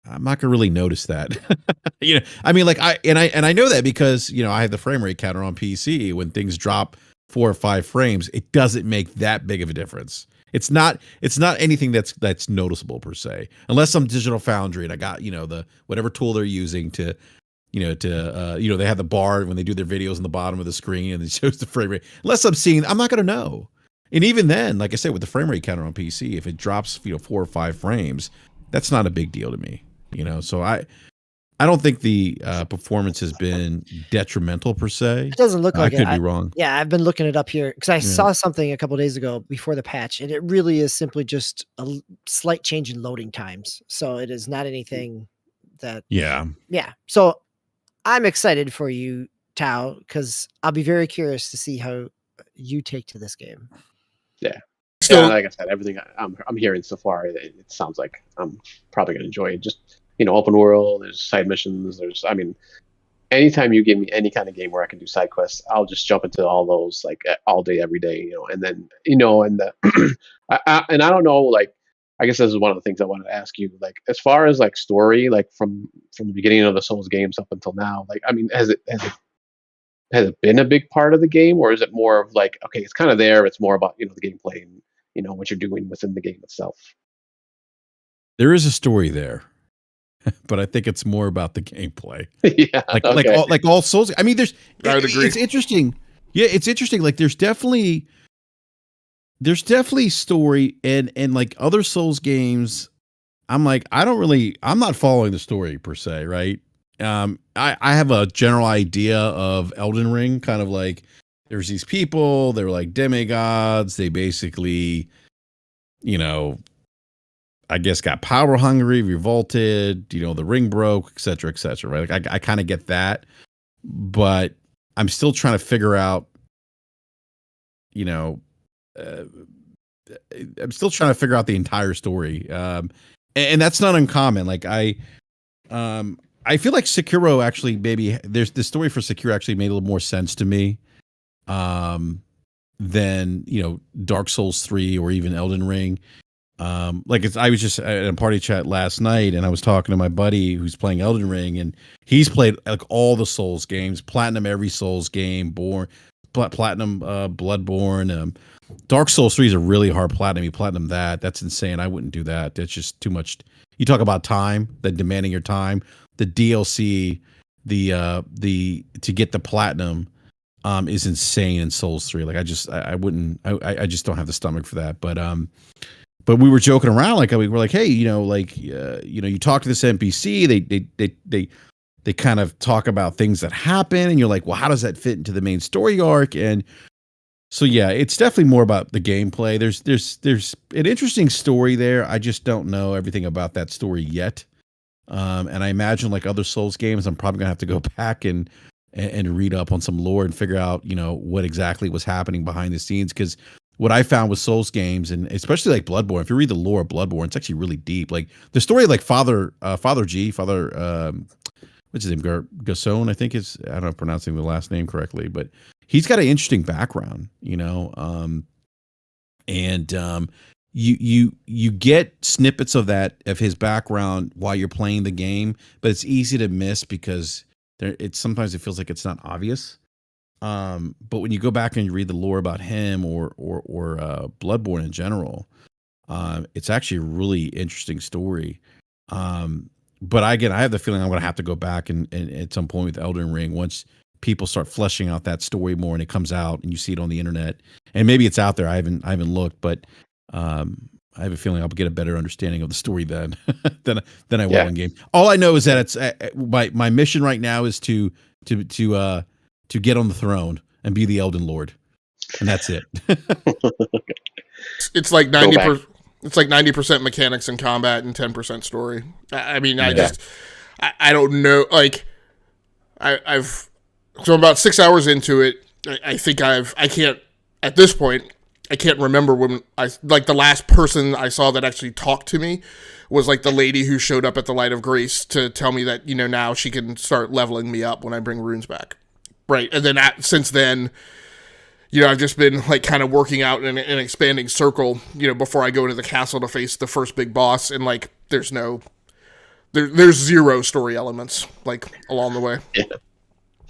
I'm not gonna really notice that. I mean, like I know that because I have the frame rate counter on PC. When things drop 4 or 5 frames, it doesn't make that big of a difference. It's not anything that's noticeable per se, unless I'm Digital Foundry and I got the whatever tool they're using to they have the bar when they do their videos on the bottom of the screen and it shows the frame rate. Unless I'm not going to know. And even then, like I said, with the frame rate counter on PC, if it drops 4 or 5 frames, that's not a big deal to me. So I don't think the performance has been detrimental per se. It doesn't look like I could be wrong. Yeah, I've been looking it up here because I saw something a couple of days ago before the patch, and it really is simply just a slight change in loading times. So it is not anything that. Yeah. So I'm excited for you, Tao, because I'll be very curious to see how you take to this game. Yeah. So, like I said, everything I'm hearing so far, it sounds like I'm probably gonna enjoy it. Just open world. There's side missions. Anytime you give me any kind of game where I can do side quests, I'll just jump into all those like all day, every day. And then and and I don't know, like I guess this is one of the things I wanted to ask you. Like as far as like story, like from the beginning of the Souls games up until now, like has it been a big part of the game, or is it more of like, okay, it's kind of there, it's more about the gameplay and what you're doing within the game itself? There is a story there, but I think it's more about the gameplay. Yeah, like all Souls. I would agree. It's interesting. Yeah, it's interesting. Like there's definitely story and like other Souls games. I'm not following the story per se, right? I have a general idea of Elden Ring, kind of like there's these people, they're like demigods, they basically, I guess got power hungry, revolted, the ring broke, et cetera, right? Like I kind of get that, but I'm still trying to figure out, I'm still trying to figure out the entire story. And that's not uncommon. Like I feel like Sekiro actually, maybe there's the story for Sekiro actually made a little more sense to me than Dark Souls 3 or even Elden Ring. I was just at a party chat last night and I was talking to my buddy who's playing Elden Ring, and he's played like all the Souls games, platinum every Souls game, platinum Bloodborne. Dark Souls 3 is a really hard platinum. You platinum that's insane. I wouldn't do that. That's just too much. You talk about time, demanding your time. The DLC, to get the platinum is insane in Souls 3. Like I wouldn't. I just don't have the stomach for that. But we were joking around, like we were like, hey, you talk to this NPC, they kind of talk about things that happen, and you're like, well, how does that fit into the main story arc? And so yeah, it's definitely more about the gameplay. There's an interesting story there. I just don't know everything about that story yet. And I imagine like other Souls games, I'm probably gonna have to go back and read up on some lore and figure out, what exactly was happening behind the scenes. Because what I found with Souls games, and especially like Bloodborne, if you read the lore of Bloodborne, it's actually really deep. Like the story of like Father G, what's his name? Gasson, I think is, I don't know if I'm pronouncing the last name correctly, but he's got an interesting background, you get snippets of his background while you're playing the game, but it's easy to miss because sometimes it feels like it's not obvious. But when you go back and you read the lore about him or Bloodborne in general, it's actually a really interesting story. But again, I have the feeling I'm going to have to go back and at some point with Elden Ring, once people start fleshing out that story more and it comes out and you see it on the internet, and maybe it's out there. I haven't looked, but I have a feeling I'll get a better understanding of the story than I will in game. All I know is that it's my mission right now is to get on the throne and be the Elden Lord, and that's it. It's like 90%. It's like 90% mechanics and combat and 10% story. I mean, I don't know. Like, I'm about 6 hours into it. I think at this point, I can't remember when the last person I saw that actually talked to me was like the lady who showed up at the Light of Grace to tell me that, now she can start leveling me up when I bring runes back. Right. And then since then, I've just been like kind of working out in an expanding circle, before I go into the castle to face the first big boss. And like, there's zero story elements like along the way. Yeah.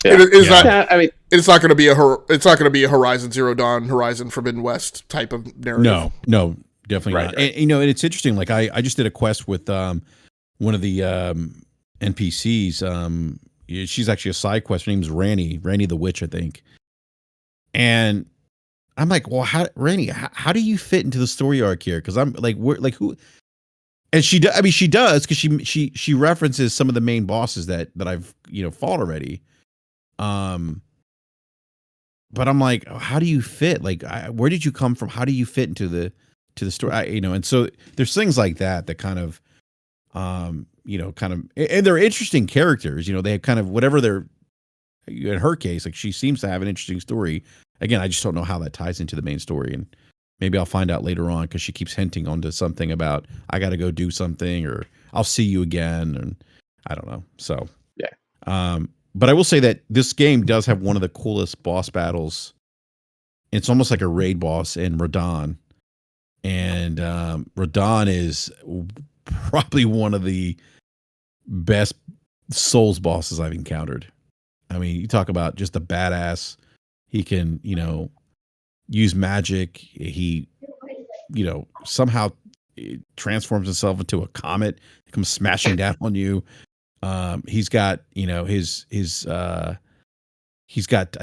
It's not going to be a Horizon Zero Dawn, Horizon Forbidden West type of narrative. No. definitely not. And, and it's interesting. Like I just did a quest with one of the NPCs. She's actually a side quest. Her name's Ranny the Witch, I think. And I'm like, well, Ranny, how do you fit into the story arc here? Because I'm like, who? And she does because she references some of the main bosses that I've fought already. But I'm like, how do you fit? Like, where did you come from? How do you fit into the story? And so there's things like that kind of, and they're interesting characters. They have kind of whatever they're. In her case, like she seems to have an interesting story. Again, I just don't know how that ties into the main story, and maybe I'll find out later on because she keeps hinting onto something about I got to go do something or I'll see you again, and I don't know. So yeah. But I will say that this game does have one of the coolest boss battles. It's almost like a raid boss in Radon, and Radon is probably one of the best Souls bosses I've encountered. I mean, you talk about just a badass. He can, use magic. He, somehow transforms himself into a comet, comes smashing down on you. He's got, I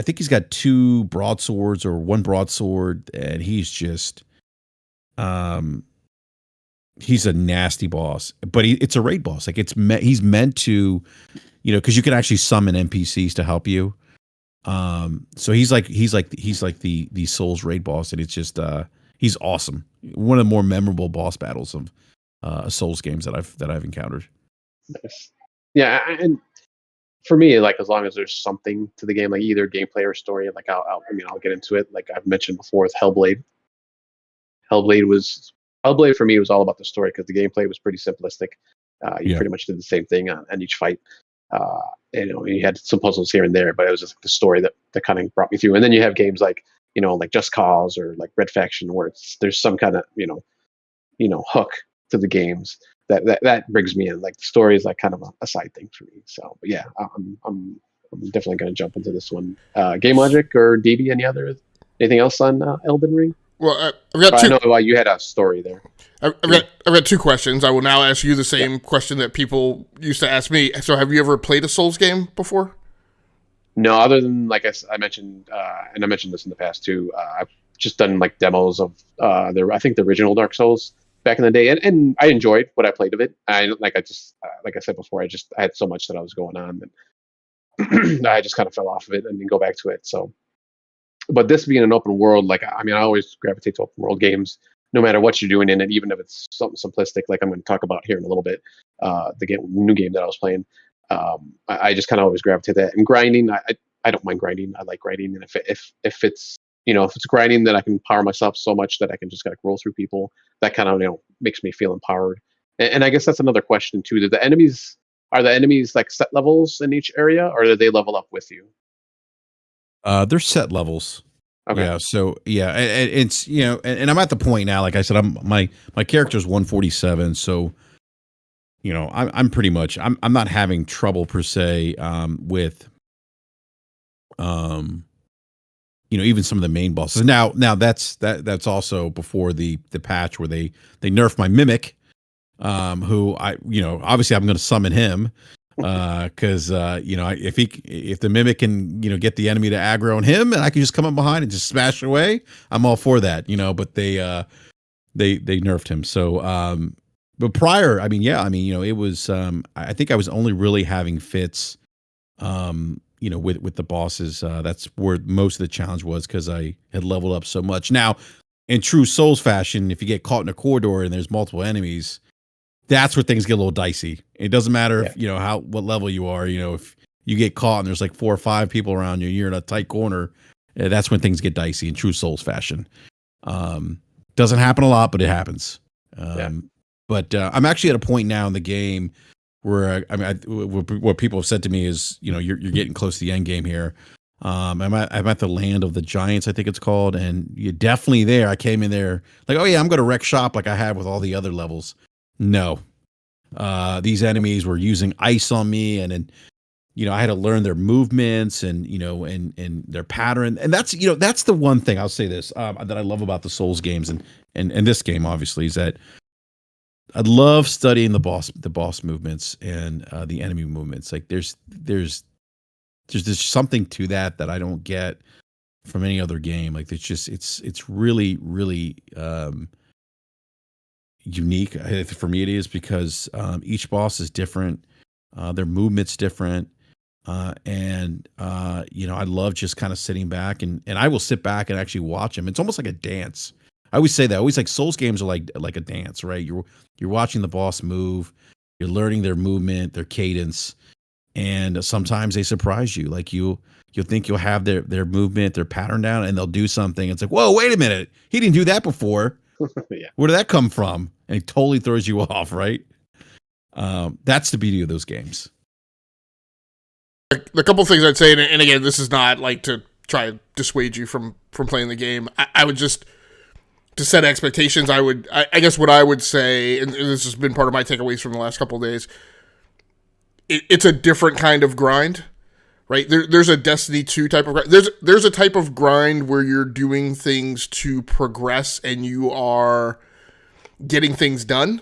think he's got 2 broadswords or 1 broadsword, and he's just, he's a nasty boss. But it's a raid boss. Like he's meant to. Because you can actually summon NPCs to help you. So he's like the Souls raid boss, and it's just he's awesome. One of the more memorable boss battles of Souls games that I've encountered. Nice. Yeah, and for me, like as long as there's something to the game, like either gameplay or story, like I'll get into it. Like I've mentioned before with Hellblade. Hellblade for me was all about the story because the gameplay was pretty simplistic. You pretty much did the same thing on each fight. You had some puzzles here and there, but it was just the story that kind of brought me through. And then you have games like, like Just Cause or like Red Faction, where there's some kind of, hook to the games that brings me in. Like the story is like kind of a side thing for me. So, but yeah, I'm definitely going to jump into this one. Game Logic or DB, anything else on Elden Ring? Well, I've got 2. I know you had a story there. I've got 2 questions. I will now ask you the same question that people used to ask me. So, have you ever played a Souls game before? No, other than like I mentioned, and I mentioned this in the past too. I've just done like demos of I think the original Dark Souls back in the day, and I enjoyed what I played of it. Like I said before, I had so much that I was going on, and I just kind of fell off of it and didn't go back to it. So. But this being an open world, like I always gravitate to open world games, no matter what you're doing in it, even if it's something simplistic, like I'm going to talk about here in a little bit. The new game that I was playing, I just kind of always gravitate to that. And grinding, I don't mind grinding. I like grinding, and if it's if it's grinding, that I can power myself so much that I can just roll through people. That kind of makes me feel empowered. And I guess that's another question too. Are the enemies like set levels in each area, or do they level up with you? They're set levels. Okay. Yeah. So yeah, and it's and I'm at the point now. Like I said, my character's 147. So I'm pretty much I'm not having trouble per se with even some of the main bosses. Now that's also before the patch where they nerfed my mimic, who I obviously I'm going to summon him. Because if the mimic can get the enemy to aggro on him, and I can just come up behind and just smash away, I'm all for that. But they nerfed him. So but prior, it was I think I was only really having fits with the bosses. That's where most of the challenge was because I had leveled up so much. Now, in true Souls fashion, if you get caught in a corridor and there's multiple enemies, that's where things get a little dicey. It doesn't matter if what level you are. If you get caught and there's like 4 or 5 people around you, you're in a tight corner. That's when things get dicey in true Souls fashion. Doesn't happen a lot, but it happens. But I'm actually at a point now in the game where what people have said to me is, you're getting close to the end game here. I'm at the land of the giants, I think it's called, and you're definitely there. I came in there like, oh yeah, I'm going to wreck shop like I have with all the other levels. No, these enemies were using ice on me, and then I had to learn their movements and, and their pattern. And that's, that's the one thing I'll say this, that I love about the Souls games and this game, obviously, is that I love studying the boss movements and the enemy movements. Like there's something to that I don't get from any other game. Like it's really, really unique. For me, it is because each boss is different. Their movement's different. I love just kind of sitting back and I will sit back and actually watch them. It's almost like a dance. I always say that. I always like Souls games are like a dance, right? You're watching the boss move, you're learning their movement, their cadence, and sometimes they surprise you. Like you'll think you'll have their movement, their pattern down, and they'll do something. It's like, whoa, wait a minute, he didn't do that before. Yeah. Where did that come from? And it totally throws you off, right? That's the beauty of those games. The couple things I'd say, and again, this is not like to try to dissuade you from playing the game. I would just, to set expectations, I guess what I would say, and this has been part of my takeaways from the last couple of days, it's a different kind of grind, right? There's a Destiny 2 type of grind. There's a type of grind where you're doing things to progress and you are getting things done.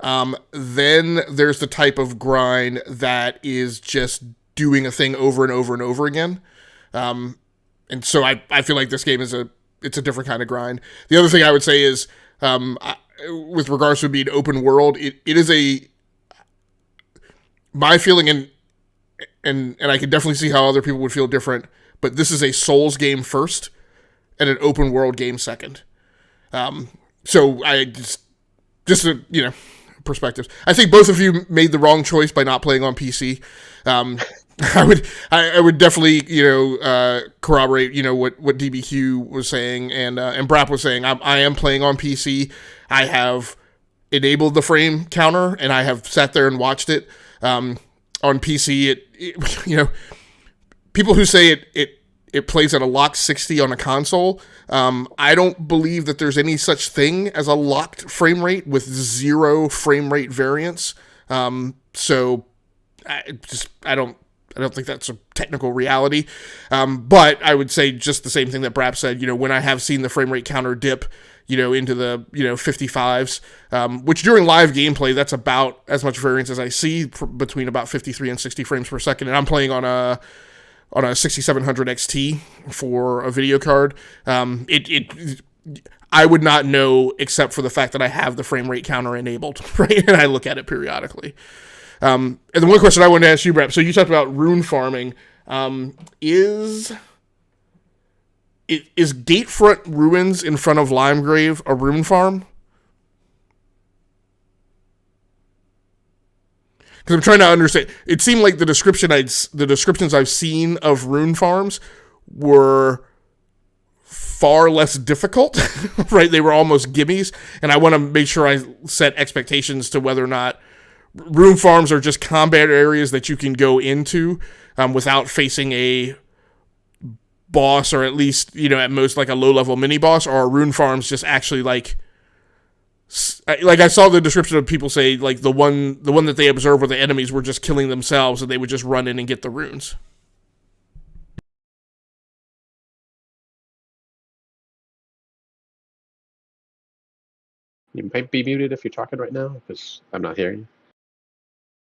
Then there's the type of grind that is just doing a thing over and over and over again. And so I feel like this game is it's a different kind of grind. The other thing I would say is, with regards to being open world, it is my feeling, and I can definitely see how other people would feel different, but this is a Souls game first and an open world game second. So I just perspectives. I think both of you made the wrong choice by not playing on PC. I would definitely, corroborate, what DBQ was saying and Brap was saying. I am playing on PC. I have enabled the frame counter and I have sat there and watched it. On PC, people who say it plays at a locked 60 on a console. I don't believe that there's any such thing as a locked frame rate with 0 frame rate variance. So I don't think that's a technical reality. But I would say just the same thing that Brap said, when I have seen the frame rate counter dip, into the, 55s, which during live gameplay, that's about as much variance as I see between about 53 and 60 frames per second. And I'm playing on a 6700 XT for a video card. I would not know except for the fact that I have the frame rate counter enabled, right? And I look at it periodically. And the one question I wanted to ask you, Brett, so you talked about rune farming. Is Gatefront Ruins in front of Limegrave a rune farm? Because I'm trying to understand. It seemed like the descriptions I've seen of rune farms were far less difficult, right? They were almost gimmies, and I want to make sure I set expectations to whether or not rune farms are just combat areas that you can go into without facing a boss, or at least, at most like a low-level mini-boss, or are rune farms just actually like I saw the description of people say, like, the one that they observed where the enemies were just killing themselves and they would just run in and get the runes. You might be muted if you're talking right now, because I'm not hearing you.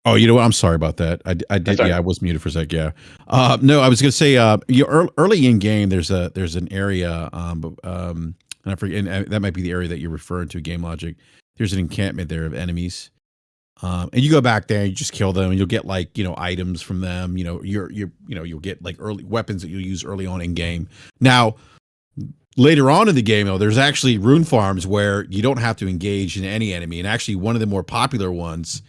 Oh, you know what? I'm sorry about that. I did. Yeah, I was muted for a sec. Yeah. No, I was going to say, early in game, there's an area, and I forget, and that might be the area that you're referring to, Game Logic. There's an encampment there of enemies, and you go back there, and you just kill them, and you'll get like items from them. You'll get like early weapons that you'll use early on in game. Now, later on in the game, though, there's actually rune farms where you don't have to engage in any enemy, and actually one of the more popular ones.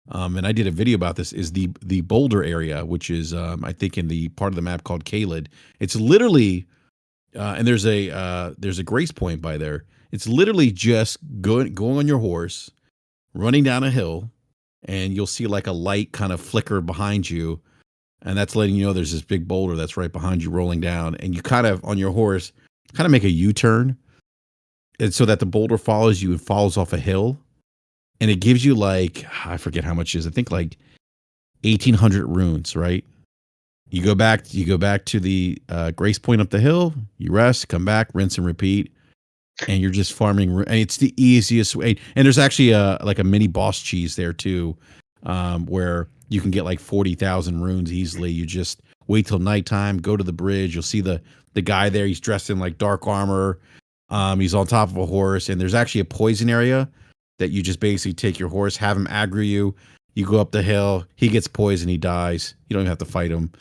And I did a video about this, is the boulder area, which is I think in the part of the map called Kaled. It's literally and there's a grace point by there. It's literally just going on your horse, running down a hill, and you'll see like a light kind of flicker behind you, and that's letting you know there's this big boulder that's right behind you rolling down, and you kind of on your horse kind of make a U-turn, and so that the boulder follows you and falls off a hill. And it gives you like, I forget how much it is. I think like 1,800 runes, right? You go back to the grace point up the hill. You rest, come back, rinse and repeat, and you're just farming. And it's the easiest way. And there's actually like a mini boss cheese there too, where you can get like 40,000 runes easily. You just wait till nighttime, go to the bridge. You'll see the guy there. He's dressed in like dark armor. He's on top of a horse, and there's actually a poison area that you just basically take your horse, have him aggro you. You go up the hill, he gets poisoned, he dies. You don't even have to fight him.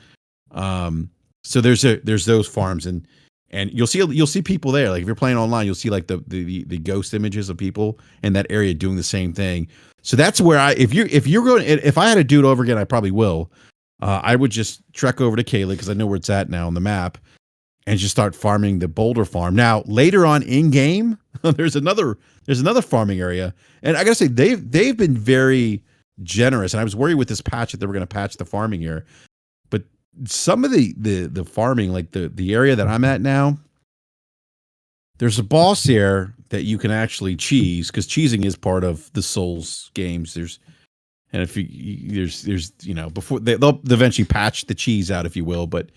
So there's those farms, and you'll see people there. Like if you're playing online, you'll see like the ghost images of people in that area doing the same thing. So that's where if I had to do it over again, I probably will. I would just trek over to Kayla because I know where it's at now on the map, and just start farming the boulder farm. Now later on in game, there's another farming area, and I gotta say they've been very generous. And I was worried with this patch that they were going to patch the farming here, but some of the farming, like the area that I'm at now, there's a boss there that you can actually cheese, because cheesing is part of the Souls games. There's before they'll eventually patch the cheese out, if you will, but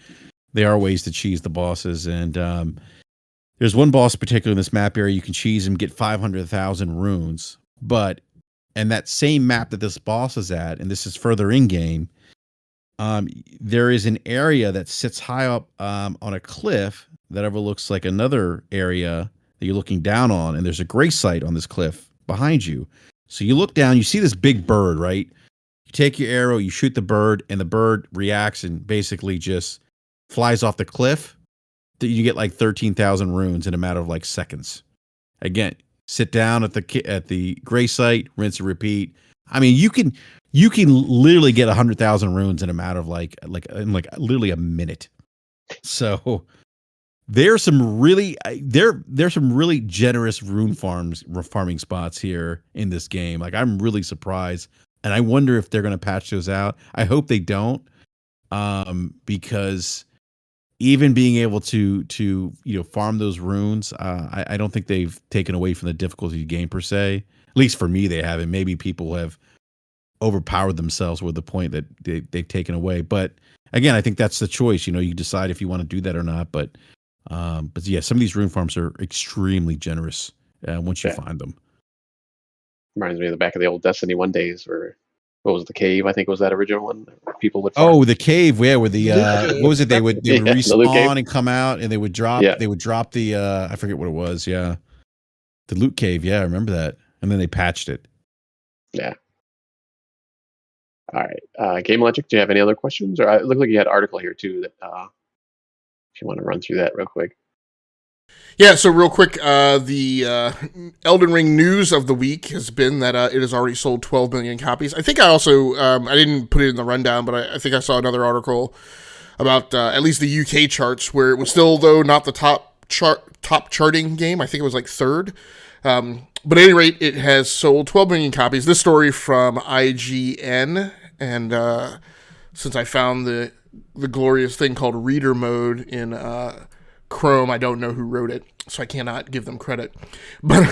there are ways to cheese the bosses. And there's one boss in particular in this map area you can cheese and get 500,000 runes, but and that same map that this boss is at, and this is further in game, there is an area that sits high up on a cliff that overlooks like another area that you're looking down on, and there's a grace site on this cliff behind you. So you look down, you see this big bird, right? You take your arrow, you shoot the bird, and the bird reacts and basically just flies off the cliff. You get like 13,000 runes in a matter of like seconds. Again, sit down at the grace site, rinse and repeat. I mean, you can literally get 100,000 runes in a matter of like literally a minute. So there's some really generous rune farming spots here in this game. Like I'm really surprised, and I wonder if they're going to patch those out. I hope they don't, because even being able to farm those runes, I don't think they've taken away from the difficulty of the game per se. At least for me, they haven't. Maybe people have overpowered themselves with the point that they've taken away. But again, I think that's the choice. You decide if you want to do that or not. But yeah, some of these rune farms are extremely generous once you find them. Reminds me of the back of the old Destiny 1 days where. What was the cave? I think was that original one. People would. Oh, the cave. Yeah, with the what was it? They would respawn and come out, and they would drop. Yeah. They would drop the. I forget what it was. Yeah, the loot cave. Yeah, I remember that. And then they patched it. Yeah. All right, Game Logic. Do you have any other questions? Or it looked like you had an article here too. That if you want to run through that real quick. Yeah, so real quick, the Elden Ring news of the week has been that it has already sold 12 million copies. I think I also, I didn't put it in the rundown, but I think I saw another article about at least the UK charts, where it was still, though, not the top charting game. I think it was like third. But at any rate, it has sold 12 million copies. This story from IGN, and since I found the glorious thing called Reader Mode in Chrome, I don't know who wrote it, so I cannot give them credit. But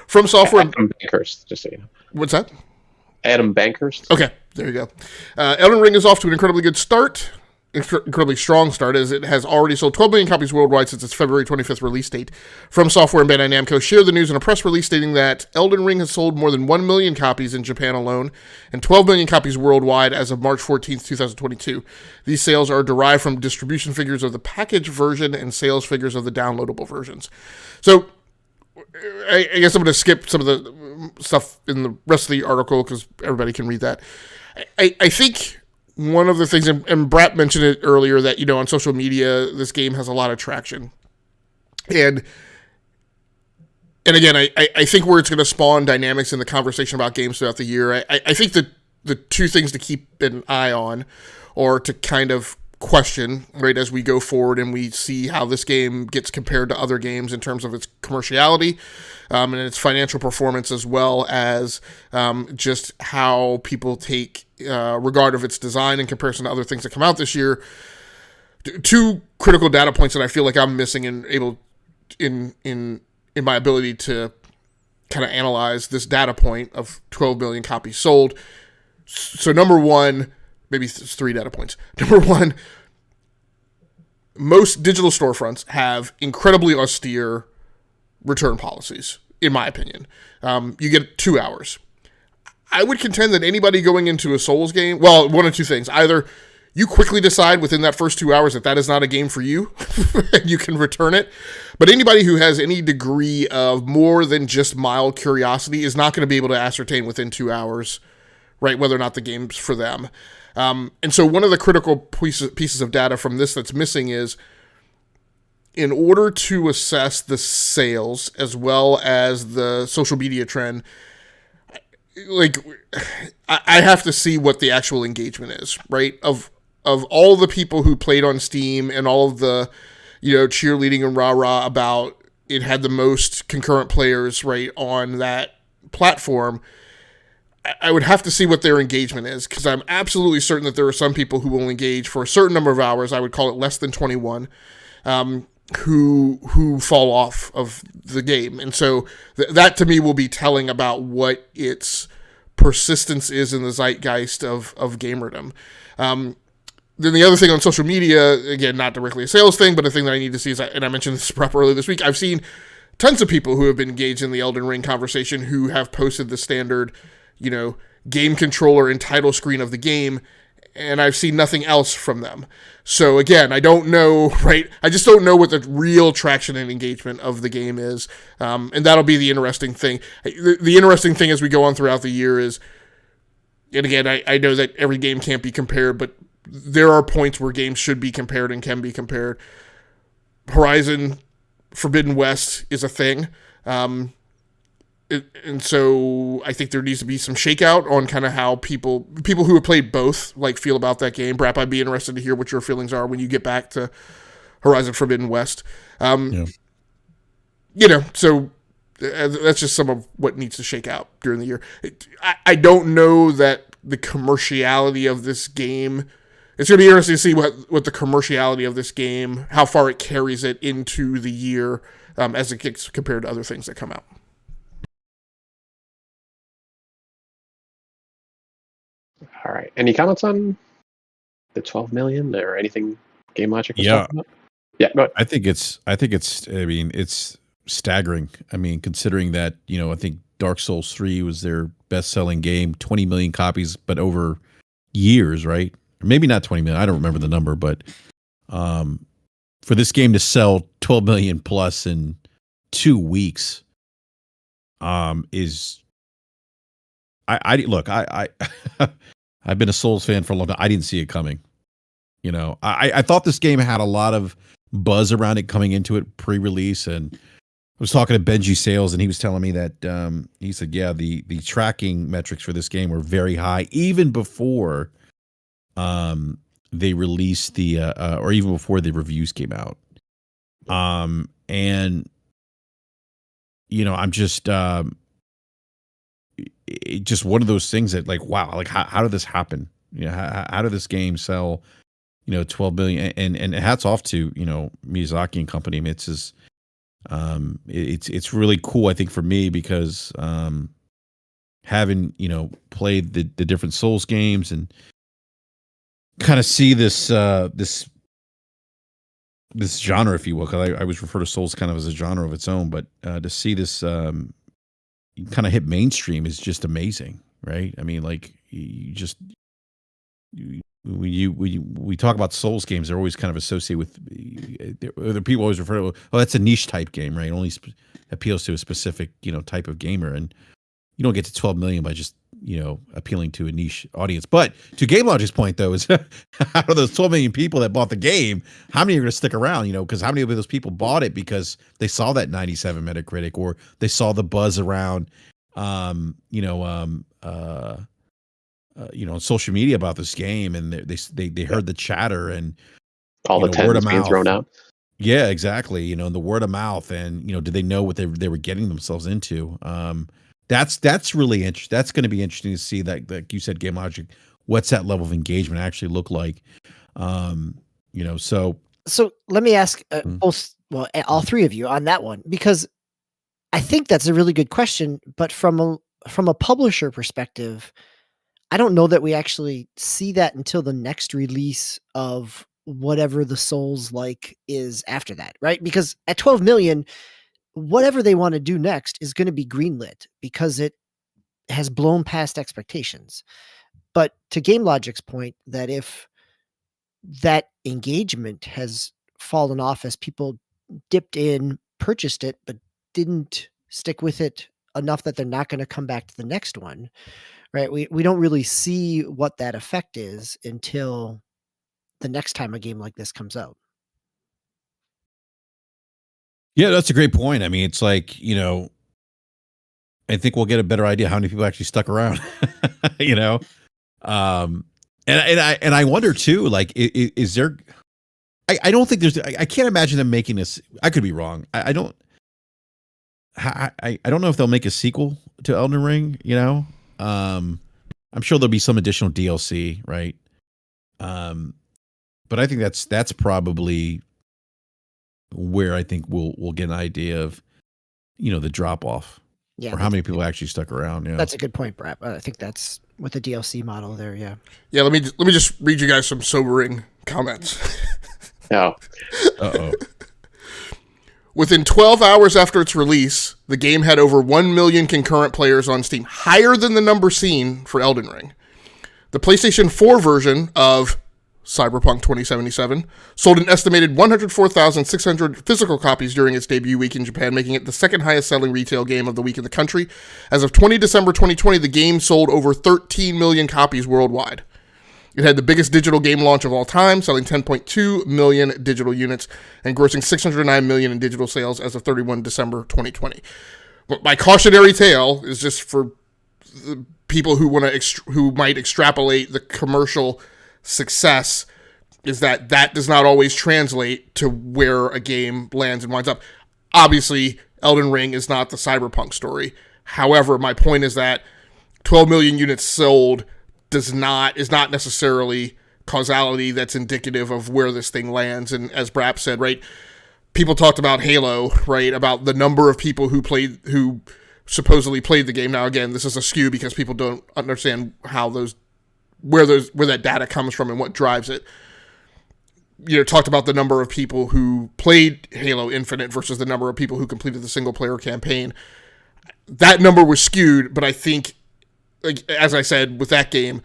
From Software... Adam Bankhurst, just so you know. What's that? Adam Bankhurst. Okay, there you go. Elden Ring is off to an incredibly good start. Incredibly strong start, as it has already sold 12 million copies worldwide since its February 25th release date. From Software and Bandai Namco shared the news in a press release stating that Elden Ring has sold more than 1 million copies in Japan alone and 12 million copies worldwide as of March 14th, 2022. These sales are derived from distribution figures of the package version and sales figures of the downloadable versions. So I guess I'm going to skip some of the stuff in the rest of the article because everybody can read that. I think... one of the things, and Brat mentioned it earlier, that, on social media, this game has a lot of traction. And again, I think where it's going to spawn dynamics in the conversation about games throughout the year, I think that the two things to keep an eye on, or to kind of question, right, as we go forward and we see how this game gets compared to other games in terms of its commerciality and its financial performance, as well as just how people take regard of its design in comparison to other things that come out this year. Two critical data points that I feel like I'm missing and able in my ability to kind of analyze this data point of 12 million copies sold. So number one, maybe it's 3 data points. Number one, most digital storefronts have incredibly austere return policies, in my opinion. You get 2 hours. I would contend that anybody going into a Souls game, well, one of two things. Either you quickly decide within that first 2 hours that that is not a game for you, and you can return it. But anybody who has any degree of more than just mild curiosity is not going to be able to ascertain within 2 hours, right, whether or not the game's for them. And so one of the critical pieces of data from this that's missing is, in order to assess the sales as well as the social media trend, like, I have to see what the actual engagement is, right? Of all the people who played on Steam and all of the, cheerleading and rah-rah about it had the most concurrent players, right, on that platform, I would have to see what their engagement is, because I'm absolutely certain that there are some people who will engage for a certain number of hours. I would call it less than 21, who fall off of the game. And so that to me will be telling about what its persistence is in the zeitgeist of gamerdom. Then the other thing on social media, again, not directly a sales thing, but a thing that I need to see is, and I mentioned this prep earlier this week, I've seen tons of people who have been engaged in the Elden Ring conversation who have posted the standard, game controller and title screen of the game, and I've seen nothing else from them. So again, I don't know, right? I just don't know what the real traction and engagement of the game is. And that'll be the interesting thing. The interesting thing as we go on throughout the year is, and again, I know that every game can't be compared, but there are points where games should be compared and can be compared. Horizon Forbidden West is a thing. And so I think there needs to be some shakeout on kind of how people who have played both feel about that game. Brap, I'd be interested to hear what your feelings are when you get back to Horizon Forbidden West. So that's just some of what needs to shake out during the year. I don't know that the commerciality of this game, it's going to be interesting to see what the commerciality of this game, how far it carries it into the year as it gets compared to other things that come out. All right. Any comments on the 12 million or anything Game Logic was talking about? Yeah, go ahead. I think it's staggering. I mean, considering that, I think Dark Souls 3 was their best-selling game, 20 million copies, but over years, right? Or maybe not 20 million. I don't remember the number, but for this game to sell 12 million plus in 2 weeks is look, I've been a Souls fan for a long time. I didn't see it coming. I thought this game had a lot of buzz around it coming into it pre-release, and I was talking to Benji Sales, and he was telling me that he said, the tracking metrics for this game were very high, even before they released the or even before the reviews came out. And I'm just just one of those things that wow, how did this happen? How did this game sell 12 billion? And hats off to Miyazaki and company. I mean, it's really cool, I think, for me, because having played the different Souls games and kind of see this genre, if you will, because I always refer to Souls kind of as a genre of its own, but to see this kind of hit mainstream is just amazing, right? I mean, we talk about Souls games, they're always kind of associated with the people always refer to, that's a niche type game, right? It only appeals to a specific type of gamer, and you don't get to 12 million by just appealing to a niche audience. But to Game Logic's point, though, is out of those 12 million people that bought the game, how many are going to stick around? Because how many of those people bought it because they saw that 97 Metacritic, or they saw the buzz around on social media about this game, and they heard the chatter and all the tens being thrown out. Yeah, exactly. And the word of mouth, and did they know what they were getting themselves into? That's really interesting. That's going to be interesting to see that, like you said, Game Logic, what's that level of engagement actually look like? So let me ask all three of you on that one, because I think that's a really good question. But from a publisher perspective, I don't know that we actually see that until the next release of whatever the Souls-like is after that, right? Because at 12 million, whatever they want to do next is going to be greenlit because it has blown past expectations. But to Game Logic's point, that if that engagement has fallen off as people dipped in, purchased it, but didn't stick with it enough that they're not going to come back to the next one, right? We don't really see what that effect is until the next time a game like this comes out. Yeah, that's a great point. I mean, it's like, you know, I think we'll get a better idea how many people actually stuck around, you know? And I wonder too, like, is there, I don't think there's, I can't imagine them making this. I could be wrong. I don't know if they'll make a sequel to Elden Ring, you know? I'm sure there'll be some additional DLC, right? But I think that's probably where I think we'll get an idea of, you know, the drop off, or how many people actually stuck around. Yeah, that's a good point, Brad. I think that's with the DLC model there. Yeah. Yeah. Let me just read you guys some sobering comments. Oh. Uh-oh. Within 12 hours after its release, the game had over 1 million concurrent players on Steam, higher than the number seen for Elden Ring. The PlayStation 4 version of Cyberpunk 2077 sold an estimated 104,600 physical copies during its debut week in Japan, making it the second highest selling retail game of the week in the country. As of 20 December 2020, the game sold over 13 million copies worldwide. It had the biggest digital game launch of all time, selling 10.2 million digital units and grossing $609 million in digital sales as of 31 December 2020. But my cautionary tale is just for the people who who might extrapolate the commercial success, is that does not always translate to where a game lands and winds up. Obviously, Elden Ring is not the Cyberpunk story. However, my point is that 12 million units sold is not necessarily causality that's indicative of where this thing lands. And as Brap said, right, people talked about Halo, right, about the number of people who supposedly played the game. Now, again, this is a skew because people don't understand how where that data comes from and what drives it. You know, talked about the number of people who played Halo Infinite versus the number of people who completed the single player campaign. That number was skewed, but I think, like, as I said, with that game,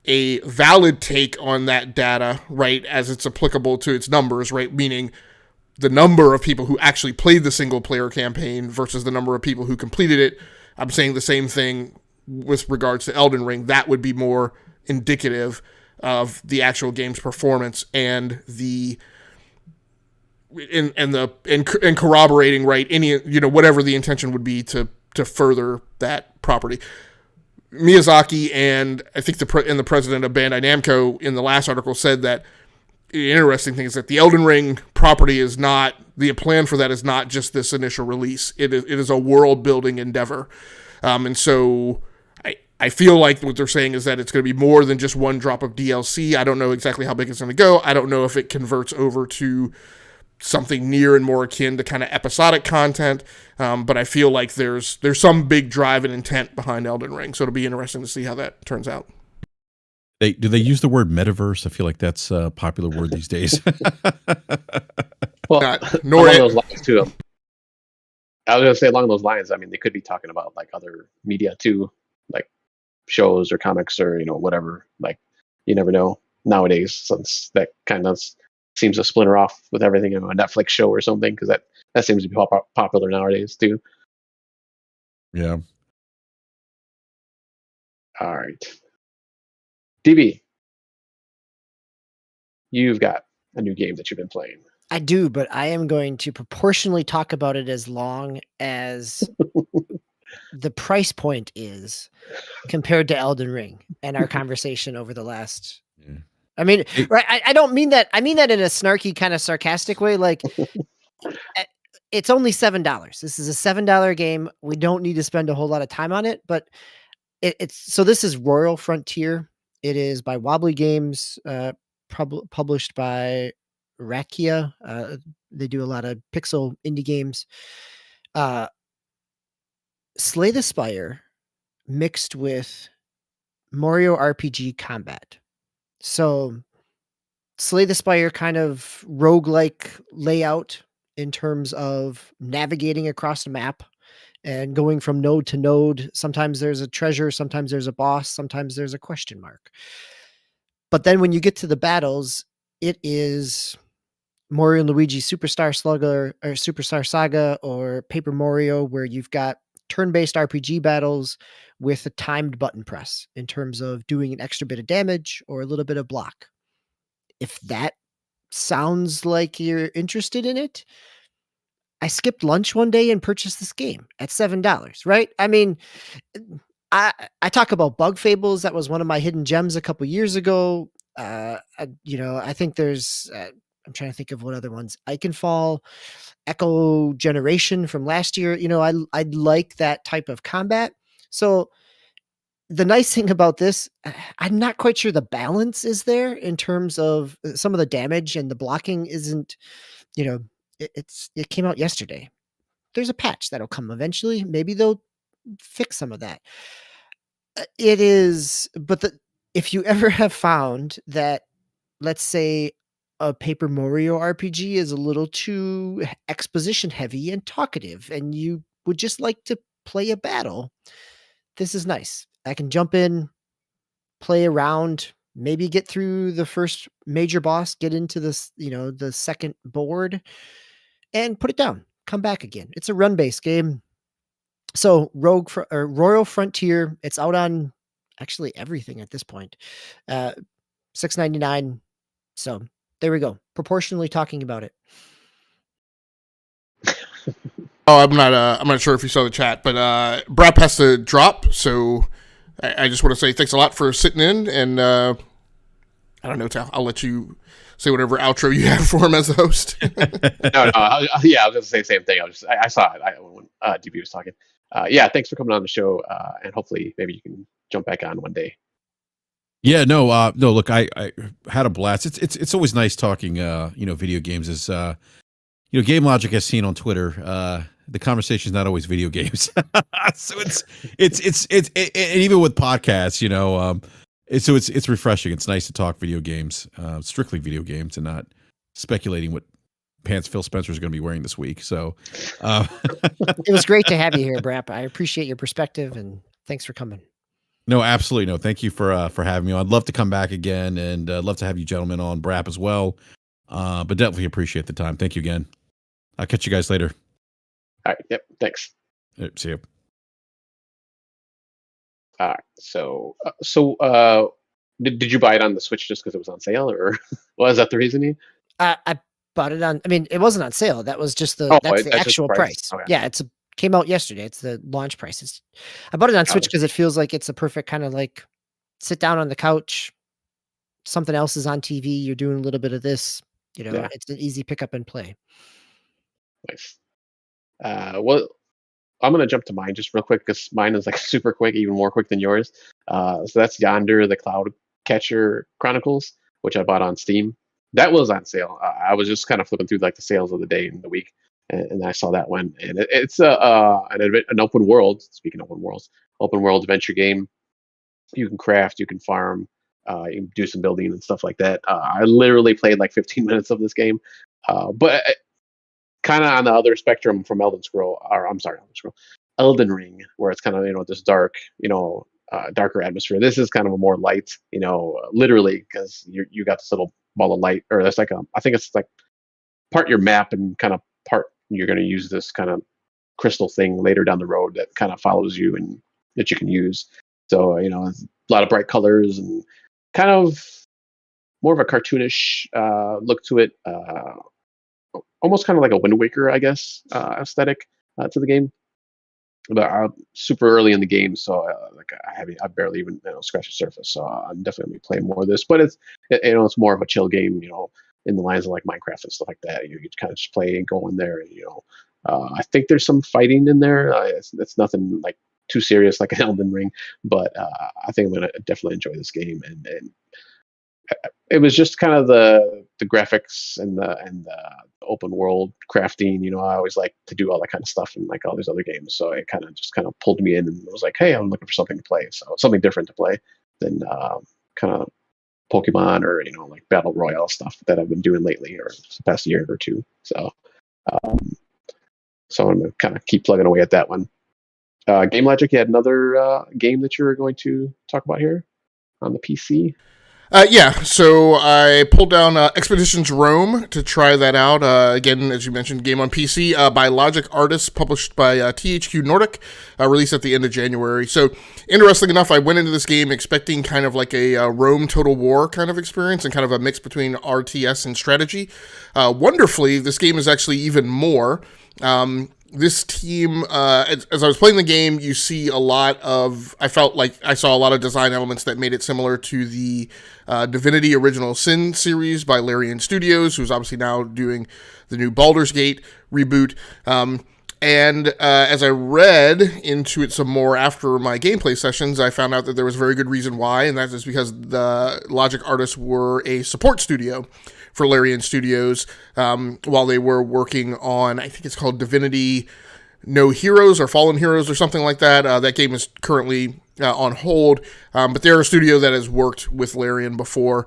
a valid take on that data, right, as it's applicable to its numbers, right, meaning the number of people who actually played the single player campaign versus the number of people who completed it. I'm saying the same thing with regards to Elden Ring. That would be more indicative of the actual game's performance and corroborating, right, any, you know, whatever the intention would be to further that property. Miyazaki and I think the president of Bandai Namco in the last article said that the interesting thing is that the Elden Ring property is not, the plan for that is not just this initial release. It is a world building endeavor. And so I feel like what they're saying is that it's going to be more than just one drop of DLC. I don't know exactly how big it's going to go. I don't know if it converts over to something near and more akin to kind of episodic content. But I feel like there's some big drive and intent behind Elden Ring. So it'll be interesting to see how that turns out. Do they use the word metaverse? I feel like that's a popular word these days. Well, along those lines too. I was going to say along those lines, I mean, they could be talking about like other media too, like shows or comics or, you know, whatever. Like, you never know nowadays, since that kind of seems to splinter off with everything, you know, a Netflix show or something, because that seems to be popular nowadays too. Yeah. All right. DB, you've got a new game that you've been playing. I do, but I am going to proportionally talk about it as long as the price point is compared to Elden Ring and our conversation over the last. Yeah. I mean, right? I don't mean that. I mean that in a snarky, kind of sarcastic way. Like, it's only $7. This is a $7 game. We don't need to spend a whole lot of time on it, but so this is Royal Frontier. It is by Wobbly Games, published by Rakia. They do a lot of pixel indie games. Slay the Spire mixed with Mario RPG combat. So Slay the Spire kind of roguelike layout in terms of navigating across the map and going from node to node. Sometimes there's a treasure, sometimes there's a boss, sometimes there's a question mark. But then when you get to the battles, it is Mario and Luigi Superstar Slugger or Superstar Saga or Paper Mario, where you've got turn-based RPG battles with a timed button press in terms of doing an extra bit of damage or a little bit of block. If that sounds like you're interested in it, I skipped lunch one day and purchased this game at $7, right? I mean, I talk about Bug Fables. That was one of my hidden gems a couple years ago. I think there's, I'm trying to think of what other ones. Iconfall, Echo Generation from last year. I like that type of combat. So the nice thing about this, I'm not quite sure the balance is there in terms of some of the damage, and the blocking isn't, it came out yesterday. There's a patch that'll come eventually. Maybe they'll fix some of that. It is, but if you ever have found that, let's say, a Paper Mario RPG is a little too exposition heavy and talkative, and you would just like to play a battle, this is nice. I can jump in, play around, maybe get through the first major boss, get into this, the second board, and put it down. Come back again. It's a run-based game. So Royal Frontier, it's out on actually everything at this point. $6.99. So there we go. Proportionally talking about it. I'm not sure if you saw the chat, but Brap has to drop, so I just want to say thanks a lot for sitting in, and I don't know, Tal, I'll let you say whatever outro you have for him as the host. No, I was going to say the same thing. I saw it when DB was talking. Thanks for coming on the show, and hopefully maybe you can jump back on one day. Yeah, no, look, I had a blast. It's always nice talking, video games. As Game Logic has seen on Twitter, the conversation is not always video games. So it's even with podcasts, it's refreshing. It's nice to talk video games, strictly video games, and not speculating what pants Phil Spencer is going to be wearing this week. So it was great to have you here, Brap. I appreciate your perspective, and thanks for coming. No, absolutely. No, thank you for having me on. I'd love to come back again, and love to have you gentlemen on, Brap as well. But definitely appreciate the time. Thank you again. I'll catch you guys later. All right. Yep. Thanks. Yep, see you. All right. So did you buy it on the Switch just because it was on sale, or was that the reasoning? I bought it on. I mean, it wasn't on sale. That was just the actual price. Okay. Yeah, came out yesterday. It's the launch price. I bought it on Switch because it feels like it's a perfect kind of like sit down on the couch. Something else is on TV. You're doing a little bit of this. It's an easy pick up and play. Nice. Well, I'm going to jump to mine just real quick because mine is like super quick, even more quick than yours. So that's Yonder, the Cloud Catcher Chronicles, which I bought on Steam. That was on sale. I was just kind of flipping through like the sales of the day and the week, and I saw that one. And it's an open world. Speaking of open world adventure game. You can craft, you can farm, you can do some building and stuff like that. I literally played like 15 minutes of this game, but kind of on the other spectrum from Elden Ring, where it's kind of this dark, darker atmosphere. This is kind of a more light, literally, because you got this little ball of light, or that's like I think it's like part your map and kind of part you're going to use this kind of crystal thing later down the road that kind of follows you and that you can use. So it's a lot of bright colors and kind of more of a cartoonish look to it. Almost kind of like a Wind Waker, I guess, aesthetic to the game. But I'm super early in the game, so I barely even scratched the surface. So I'm definitely gonna be playing more of this. But it's more of a chill game, in the lines of like Minecraft and stuff like that. You kind of just play and go in there, and I think there's some fighting in there. It's nothing like too serious like an Elden Ring, but I think I'm gonna definitely enjoy this game. And it was just kind of the graphics and the open world crafting. I always like to do all that kind of stuff in like all these other games. So it kind of pulled me in and was like, hey, I'm looking for something to play. So something different to play than kind of Pokemon or like battle royale stuff that I've been doing lately or the past year or two. So so I'm gonna kind of keep plugging away at that one. Game Logic, you had another game that you were going to talk about here on the PC. Yeah, so I pulled down Expeditions Rome to try that out. Again, as you mentioned, game on PC by Logic Artists, published by THQ Nordic, released at the end of January. So, interesting enough, I went into this game expecting kind of like a Rome Total War kind of experience and kind of a mix between RTS and strategy. Wonderfully, this game is actually even more. This team, as I was playing the game, you see a lot of, I felt like I saw a lot of design elements that made it similar to the Divinity Original Sin series by Larian Studios, who's obviously now doing the new Baldur's Gate reboot. And as I read into it some more after my gameplay sessions, I found out that there was a very good reason why, and that is because the Logic Artists were a support studio for Larian Studios while they were working on, I think it's called Divinity No Heroes or Fallen Heroes or something like that. That game is currently on hold, but they're a studio that has worked with Larian before,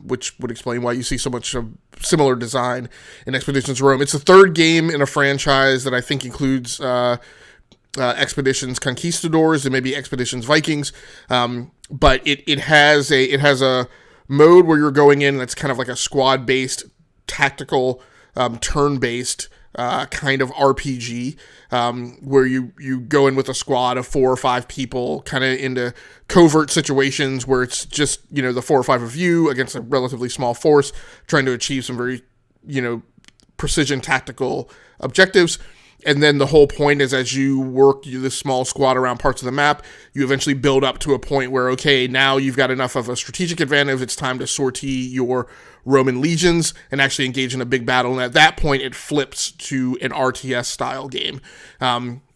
which would explain why you see so much of similar design in Expeditions Rome. It's the third game in a franchise that I think includes Expeditions Conquistadors and maybe Expeditions Vikings, but it has a mode where you're going in that's kind of like a squad-based, tactical, turn-based kind of RPG, where you go in with a squad of 4 or 5 people kind of into covert situations where it's just, the 4 or 5 of you against a relatively small force trying to achieve some very, precision tactical objectives. And then the whole point is as you work this small squad around parts of the map, you eventually build up to a point where, okay, now you've got enough of a strategic advantage. It's time to sortie your Roman legions and actually engage in a big battle. And at that point, it flips to an RTS style game.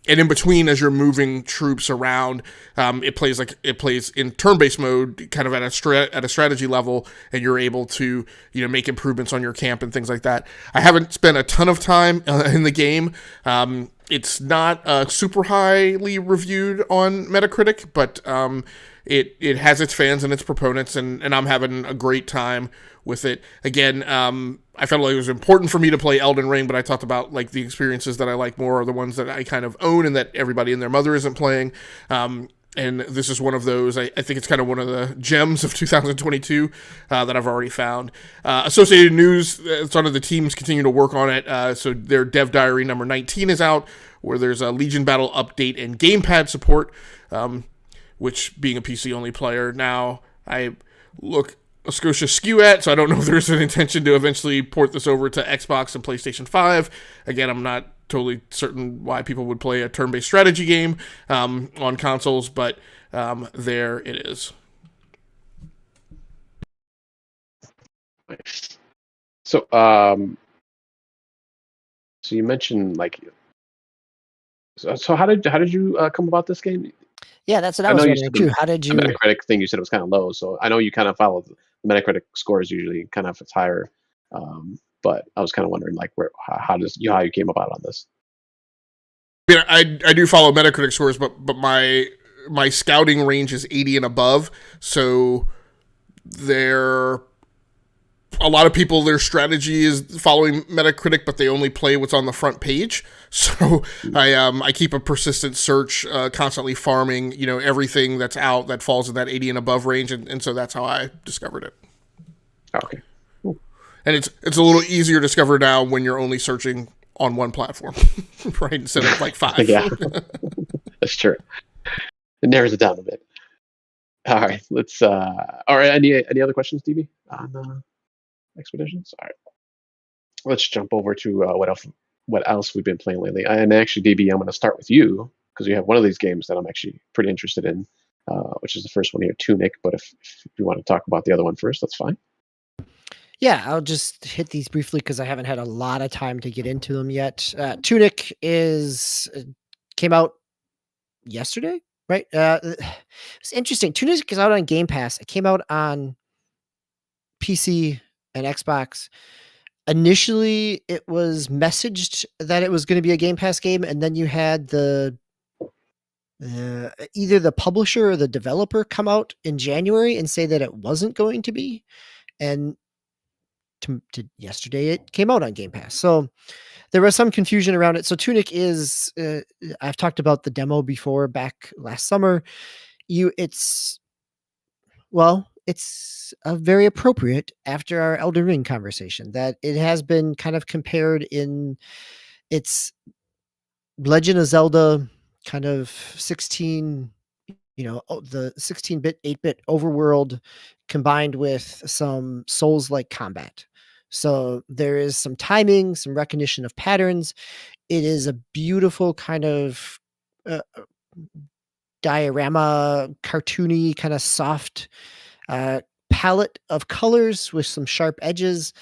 And in between, as you're moving troops around, it plays in turn-based mode, kind of at a strategy level, and you're able to make improvements on your camp and things like that. I haven't spent a ton of time in the game. It's not super highly reviewed on Metacritic, but it has its fans and its proponents, and I'm having a great time with it. Again, I felt like it was important for me to play Elden Ring, but I talked about like the experiences that I like more are the ones that I kind of own and that everybody and their mother isn't playing. And this is one of those. I think it's kind of one of the gems of 2022 that I've already found. Associated News, sort of the teams continue to work on it. So their Dev Diary number 19 is out, where there's a Legion Battle update and gamepad support, which being a PC-only player now, I look a Scotia skew at, so I don't know if there's an intention to eventually port this over to Xbox and PlayStation 5. Again, I'm not totally certain why people would play a turn-based strategy game on consoles, but there it is. Nice. So, so you mentioned so how did you come about this game? Yeah, that's what I was wondering too. How did you? The Metacritic thing you said it was kind of low, so I know you kind of follow the Metacritic scores usually kind of it's higher, but I was kind of wondering how you came about on this. Yeah, I do follow Metacritic scores, but my scouting range is 80 and above, so a lot of people, their strategy is following Metacritic, but they only play what's on the front page. So I keep a persistent search, constantly farming, everything that's out that falls in that 80 and above range, and so that's how I discovered it. Okay, cool. And it's a little easier to discover now when you're only searching on one platform, right? Instead of 5. Yeah, that's true. It narrows it down a bit. All right, let's. All right, any other questions, DB, on Expeditions? All right, let's jump over to what else we've been playing lately. And actually, DB, I'm going to start with you because you have one of these games that I'm actually pretty interested in, which is the first one here, Tunic. But if you want to talk about the other one first, that's fine. Yeah, I'll just hit these briefly because I haven't had a lot of time to get into them yet. Tunic came out yesterday, right? It's interesting. Tunic is out on Game Pass. It came out on PC and Xbox. Initially, it was messaged that it was going to be a Game Pass game, and then you had the either the publisher or the developer come out in January and say that it wasn't going to be. And to yesterday, it came out on Game Pass. So there was some confusion around it. So Tunic is, I've talked about the demo before back last summer. It's very appropriate after our Elden Ring conversation that it has been kind of compared in its Legend of Zelda kind of 16, the 16-bit, 8-bit overworld combined with some Souls-like combat. So there is some timing, some recognition of patterns. It is a beautiful kind of diorama, cartoony, kind of soft palette of colors with some sharp edges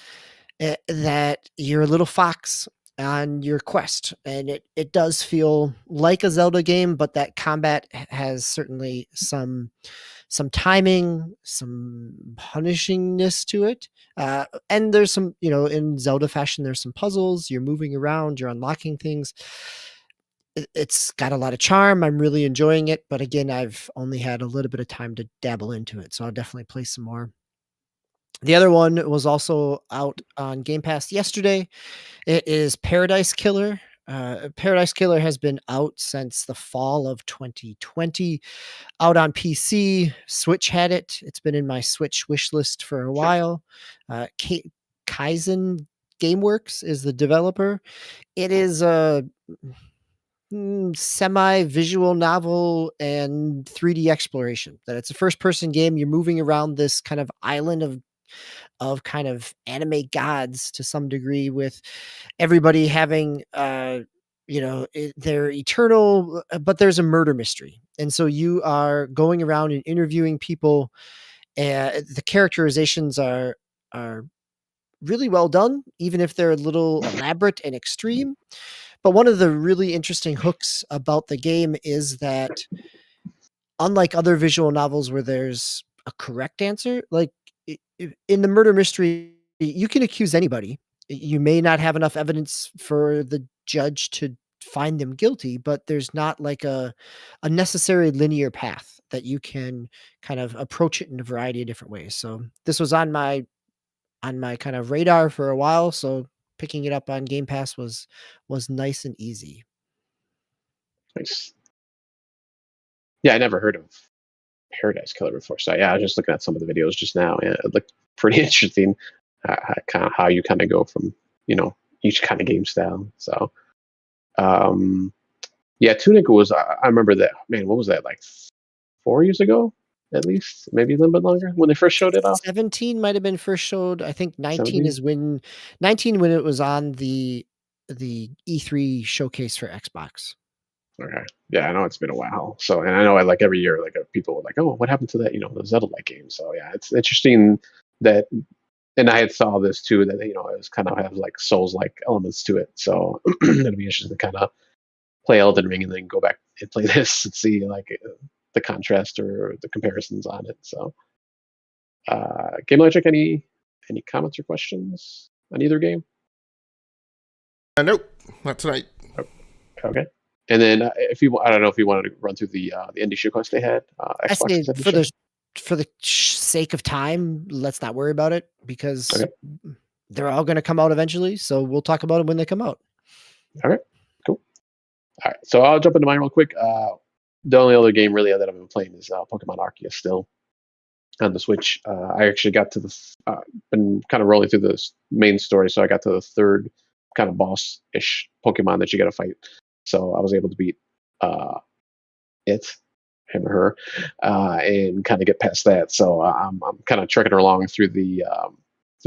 that you're a little fox on your quest, and it does feel like a Zelda game, but that combat has certainly some timing, some punishingness to it, and there's some, in Zelda fashion, there's some puzzles. You're moving around, you're unlocking things. It's got a lot of charm. I'm really enjoying it, but again, I've only had a little bit of time to dabble into it, so I'll definitely play some more. The other one was also out on Game Pass yesterday. It is Paradise Killer. Paradise Killer has been out since the fall of 2020, out on PC. Switch had it. It's been in my Switch wish list for a while. Kaizen Gameworks is the developer. It is a semi-visual novel and 3D exploration. That it's a first-person game. You're moving around this kind of island of kind of anime gods to some degree, with everybody having their eternal, but there's a murder mystery, and so you are going around and interviewing people. The characterizations are really well done, even if they're a little elaborate and extreme. But one of the really interesting hooks about the game is that, unlike other visual novels where there's a correct answer, like in the murder mystery, you can accuse anybody. You may not have enough evidence for the judge to find them guilty, but there's not like a necessary linear path that you can kind of approach it in a variety of different ways. So this was on my kind of radar for a while. So picking it up on Game Pass was nice and easy. Nice. Yeah, I never heard of Paradise Killer before. So yeah, I was just looking at some of the videos just now. Yeah, it looked pretty interesting. Kind of how you kind of go from each kind of game style. So yeah, Tunic was. I remember that. Man, what was that, like 4 years ago? At least, maybe a little bit longer, when they first showed it off. 17 might have been first showed. I think 19 is when it was on the E3 showcase for Xbox. Okay. Yeah, I know it's been a while. So, and I know like every year, like people were like, "Oh, what happened to that?" The Zelda-like game. So yeah, it's interesting that, and I had saw this too, that it was kind of have like Souls-like elements to it. So it'll be interesting to kind of play Elden Ring and then go back and play this and see like the contrast or the comparisons on it. So, Game Logic, any comments or questions on either game? Nope, not tonight. Oh, okay. And then I don't know if you wanted to run through the indie show quest they had. I say for the sake of time, let's not worry about it, because they're all going to come out eventually. So we'll talk about them when they come out. All right, cool. All right, so I'll jump into mine real quick. The only other game really that I've been playing is Pokemon Arceus still on the Switch. I actually got to been kind of rolling through the main story, so I got to the third kind of boss-ish Pokemon that you got to fight. So I was able to beat him or her, and kind of get past that. So I'm kind of trekking along through the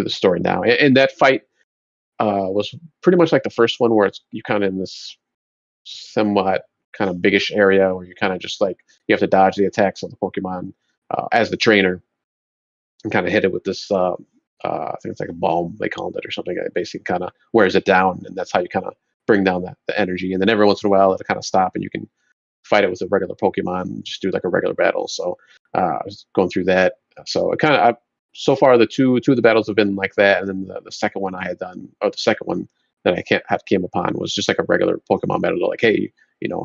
story now. And that fight was pretty much like the first one, where you kind of in this somewhat kind of biggish area where you kind of just like you have to dodge the attacks of the Pokemon as the trainer, and kind of hit it with this. I think it's like a balm they called it or something. It basically kind of wears it down, and that's how you kind of bring down the energy. And then every once in a while it'll kind of stop, and you can fight it with a regular Pokemon and just do like a regular battle. So I was going through that. So it kind of so far the two of the battles have been like that, and then the second one I had done, or the second one that I came upon, was just like a regular Pokemon battle. Like, hey,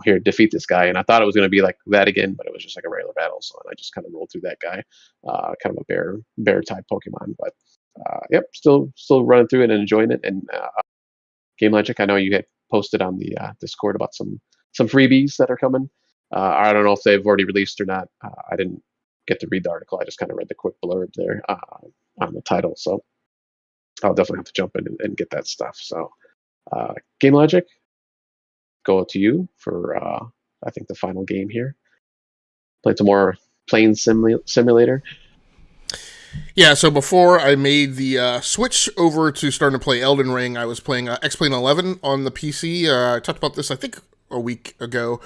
here, defeat this guy. And I thought it was going to be like that again, but it was just like a regular battle. So I just kind of rolled through that guy, kind of a bear type Pokemon. But yep, still running through it and enjoying it. And Game Logic, I know you had posted on the Discord about some freebies that are coming. I don't know if they've already released or not. I didn't get to read the article. I just kind of read the quick blurb there on the title. So I'll definitely have to jump in and get that stuff. So Game Logic, go to you for I think the final game here. Play some more Plane Simulator. Yeah, so before I made the switch over to starting to play Elden Ring, I was playing XPlane 11 on the PC. I talked about this, I think, a week ago.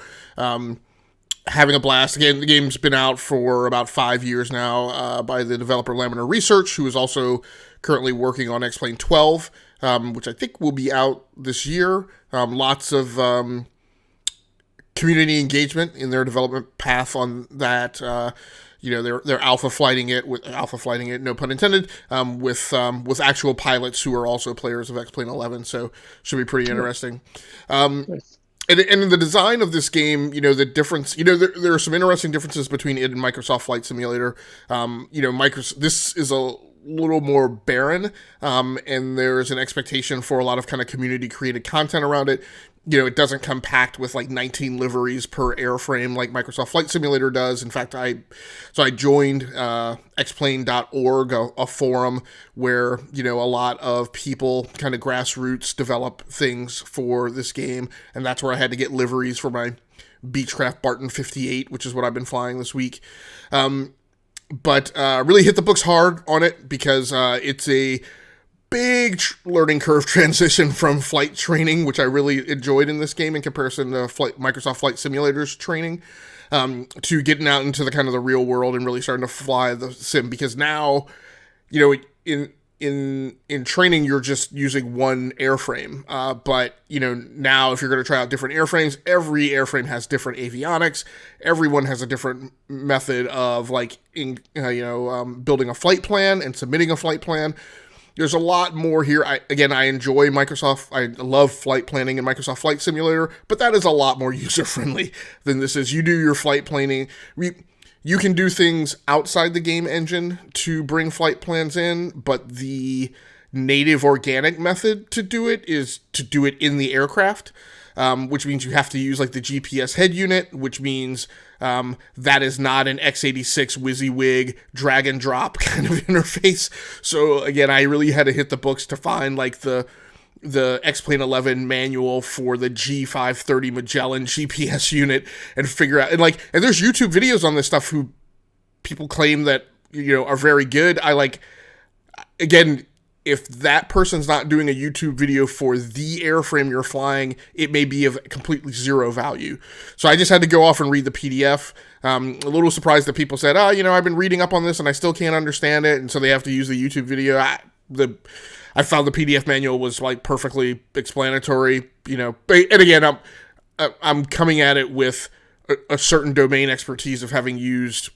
Having a blast. Again, the game's been out for about 5 years now by the developer Laminar Research, who is also currently working on XPlane 12, which I think will be out this year. Lots of community engagement in their development path on that. They're alpha flighting it, no pun intended, with actual pilots who are also players of XPlane 11. So should be pretty interesting. Nice. And in the design of this game, the difference, there are some interesting differences between it and Microsoft Flight Simulator. This is a little more barren, and there's an expectation for a lot of kind of community created content around it. It doesn't come packed with like 19 liveries per airframe like Microsoft Flight Simulator does. In fact, I joined xplane.org, a forum where, a lot of people kind of grassroots develop things for this game. And that's where I had to get liveries for my Beechcraft Barton 58, which is what I've been flying this week. But really hit the books hard on it because it's a big learning curve transition from flight training, which I really enjoyed in this game in comparison to Microsoft Flight Simulator's training, to getting out into the kind of the real world and really starting to fly the sim. Because now, in training, you're just using one airframe. But now if you're going to try out different airframes, every airframe has different avionics. Everyone has a different method of building a flight plan and submitting a flight plan. There's a lot more here. I enjoy Microsoft. I love flight planning in Microsoft Flight Simulator, but that is a lot more user-friendly than this is. You do your flight planning. You can do things outside the game engine to bring flight plans in, but the native organic method to do it is to do it in the aircraft, which means you have to use like the GPS head unit, which means that is not an x86 WYSIWYG drag and drop kind of interface. So again, I really had to hit the books to find like the XPlane 11 manual for the G530 Magellan GPS unit and figure out, and there's YouTube videos on this stuff who people claim that, are very good. Again, if that person's not doing a YouTube video for the airframe you're flying, it may be of completely zero value. So I just had to go off and read the PDF. A little surprised that people said, I've been reading up on this and I still can't understand it. And so they have to use the YouTube video. I found the PDF manual was like perfectly explanatory, and again, I'm coming at it with a certain domain expertise of having used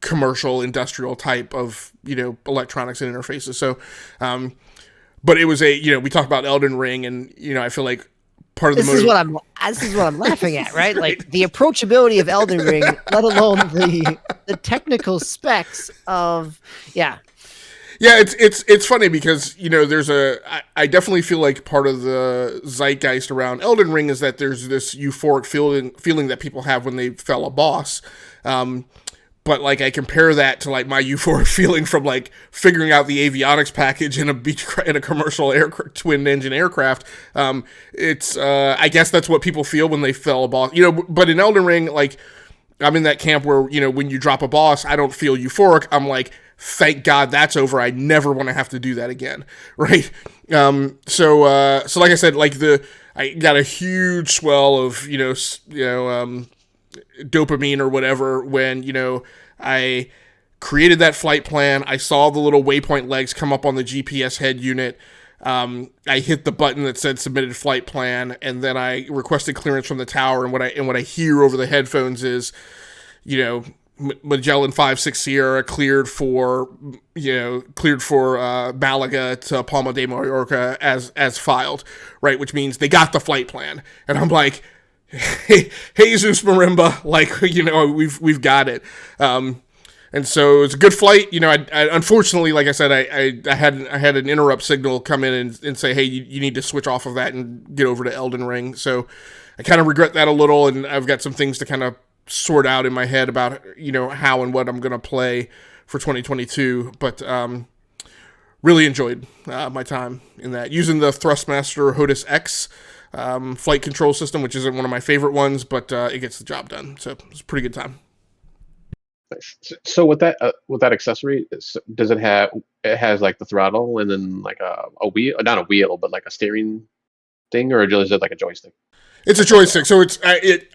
commercial industrial type of electronics and interfaces. So but it was we talked about Elden Ring, and I feel like part of this is what I'm laughing at, right? Like the approachability of Elden Ring, let alone the technical specs of Yeah, it's funny because I definitely feel like part of the zeitgeist around Elden Ring is that there's this euphoric feeling that people have when they fell a boss. But I compare that to my euphoric feeling from figuring out the avionics package in a commercial twin engine aircraft. It's I guess that's what people feel when they fell a boss. But in Elden Ring, I'm in that camp where when you drop a boss, I don't feel euphoric. I'm like, thank God that's over. I never want to have to do that again, right? So like I said, I got a huge swell of dopamine or whatever when I created that flight plan. I saw the little waypoint legs come up on the GPS head unit. I hit the button that said submitted flight plan, and then I requested clearance from the tower. And what I hear over the headphones is, Magellan 5-6 Sierra cleared for Malaga to Palma de Mallorca as filed, right? Which means they got the flight plan, and I'm like, Jesus Marimba, like, you know, we've got it. And so it's a good flight. You know, I unfortunately, like I said, I had an interrupt signal come in and say, hey, you need to switch off of that and get over to Elden Ring. So I kind of regret that a little, and I've got some things to kind of sort out in my head about, you know, how and what I'm going to play for 2022. But really enjoyed my time in that, using the Thrustmaster HOTAS X flight control system, which isn't one of my favorite ones, but it gets the job done. So it's a pretty good time. Nice. So with that accessory, does it have? It has like the throttle and then like a wheel, not a wheel, but like a steering thing, or is it like a joystick? It's a joystick. So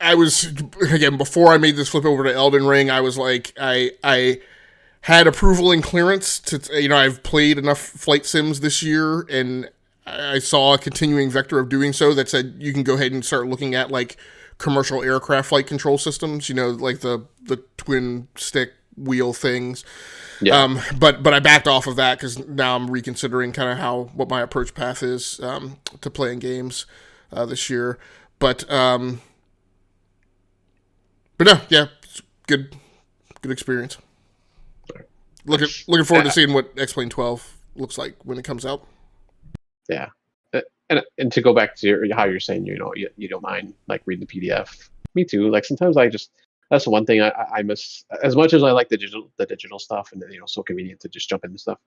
I was, again, before I made this flip over to Elden Ring, I was like, I had approval and clearance to, you know, I've played enough flight sims this year, and I saw a continuing vector of doing so that said you can go ahead and start looking at like commercial aircraft flight control systems, you know, like the twin stick wheel things. Yeah. But I backed off of that because now I'm reconsidering kind of what my approach path is to playing games this year. But no, yeah, it's good experience. Looking forward to seeing what XPlane 12 looks like when it comes out. Yeah. And to go back to how you're saying, you know, you don't mind like reading the PDF. Me too. Like sometimes that's the one thing I miss. As much as I like the digital stuff, and you know, so convenient to just jump into stuff.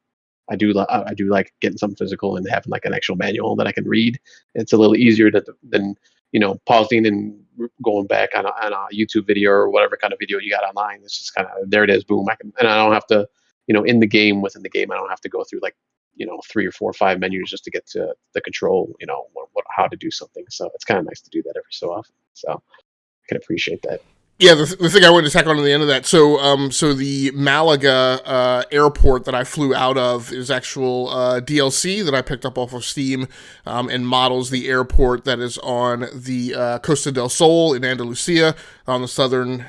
I do like getting something physical and having like an actual manual that I can read. It's a little easier than you know, pausing and going back on a YouTube video or whatever kind of video you got online. It's just kind of, there it is, boom. I don't have to, you know, within the game, I don't have to go through like, you know, 3 or 4 or 5 menus just to get to the control, you know, how to do something. So it's kind of nice to do that every so often. So I can appreciate that. Yeah, the thing I wanted to tack on to the end of that. So the Malaga airport that I flew out of is actual DLC that I picked up off of Steam, and models the airport that is on the Costa del Sol in Andalusia on the southern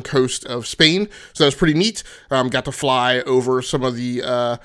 coast of Spain. So that was pretty neat. Got to fly over some of the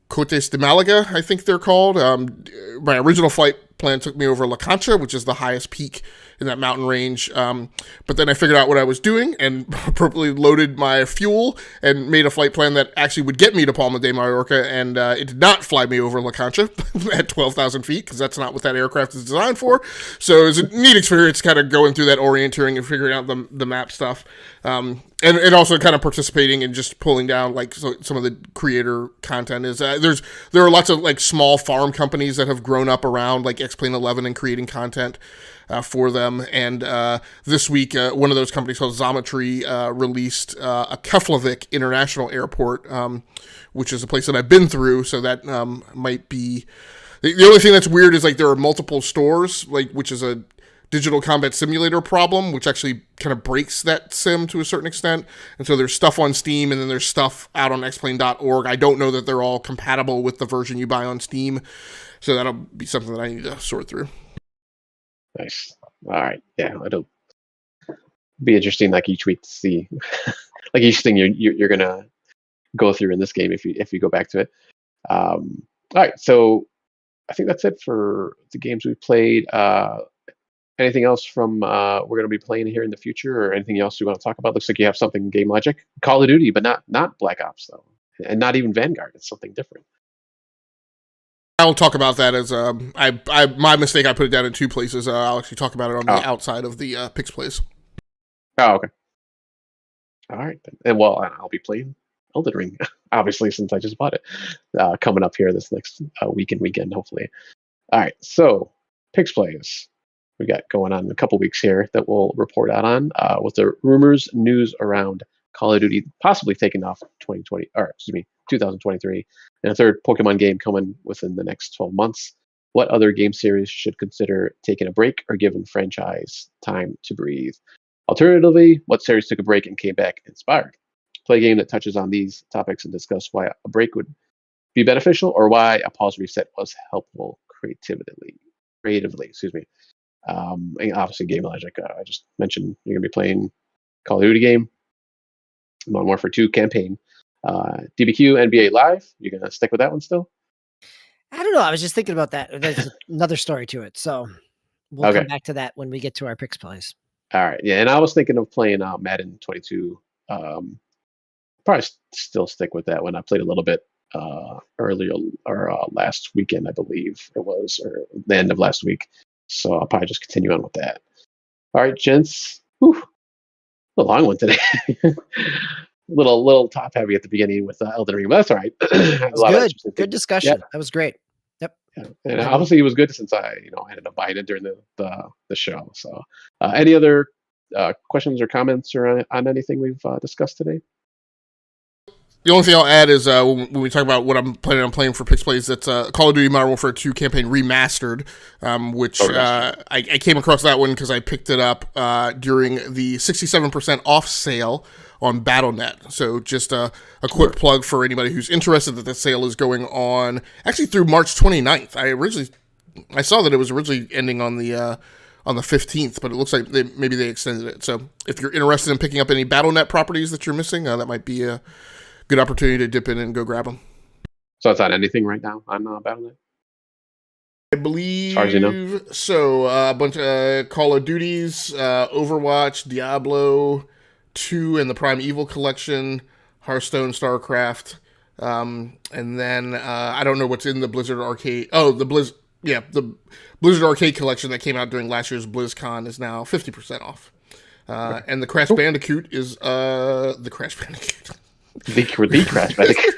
Cotes de Malaga, I think they're called. My original flight plan took me over La Concha, which is the highest peak in that mountain range. But then I figured out what I was doing and appropriately loaded my fuel and made a flight plan that actually would get me to Palma de Mallorca. And it did not fly me over La Concha at 12,000 feet, because that's not what that aircraft is designed for. So it was a neat experience kind of going through that orienteering and figuring out the map stuff. And also kind of participating in just pulling down like some of the creator content is there are lots of like small farm companies that have grown up around like XPlane 11 and creating content for them. And this week, one of those companies called Xometry released a Keflavik International Airport, which is a place that I've been through. So that might be the only thing that's weird is like there are multiple stores, like which is a digital combat simulator problem, which actually kind of breaks that sim to a certain extent. And so there's stuff on Steam, and then there's stuff out on xplane.org. I don't know that they're all compatible with the version you buy on Steam. So that'll be something that I need to sort through. Nice. All right. Yeah, it'll be interesting like each week to see like each thing you're gonna go through in this game if you go back to it. All right, so I think that's it for the games we've played. Anything else from we're going to be playing here in the future, or anything else you want to talk about? Looks like you have something in Game Logic. Call of Duty, but not Black Ops, though. And not even Vanguard. It's something different. I'll talk about that as my mistake. I put it down in 2 places. I'll actually talk about it on the outside of the Pickz PlayZ. Oh, okay. All right. And well, I'll be playing Elden Ring, obviously, since I just bought it. Coming up here this next weekend, hopefully. All right. So, Pickz PlayZ. We got going on in a couple weeks here that we'll report out on with the rumors, news around Call of Duty possibly taking off 2023, and a third Pokemon game coming within the next 12 months. What other game series should consider taking a break or giving franchise time to breathe? Alternatively, what series took a break and came back inspired? Play a game that touches on these topics and discuss why a break would be beneficial or why a pause reset was helpful creatively. And obviously Game Logic, I just mentioned you're going to be playing Call of Duty game, Modern Warfare 2 campaign, DBQ NBA Live. You're going to stick with that one still? I don't know. I was just thinking about that. There's another story to it. So we'll come back to that when we get to our Pickz PlayZ. All right, yeah, and I was thinking of playing Madden 22. Probably still stick with that one. I played a little bit earlier or last weekend, I believe it was, or the end of last week. So I'll probably just continue on with that. All right, gents. Whew, a long one today. little top heavy at the beginning with Elden Ring, but that's all right. Good discussion. Yeah. That was great. Yep. Yeah. And obviously it was good since I ended up buying it during the show. So any other questions or comments or on anything we've discussed today? The only thing I'll add is when we talk about what I'm planning on playing for Pickz PlayZ, that's Call of Duty Modern Warfare 2 campaign remastered, which I came across that one because I picked it up during the 67% off sale on Battle.net. So just a quick plug for anybody who's interested that the sale is going on actually through March 29th. I saw that it was originally ending on the 15th, but it looks like maybe they extended it. So if you're interested in picking up any Battle.net properties that you're missing, that might be a good opportunity to dip in and go grab them. So it's on anything right now on Battle.net? I believe, as far as you know. So a bunch of Call of Duties, Overwatch, Diablo 2 and the Prime Evil collection, Hearthstone, StarCraft, and then I don't know what's in the Blizzard Arcade. Oh, the Blizzard Arcade collection that came out during last year's BlizzCon is now 50% off. And the Crash Bandicoot is the Crash Bandicoot. The Crash Bandicoot.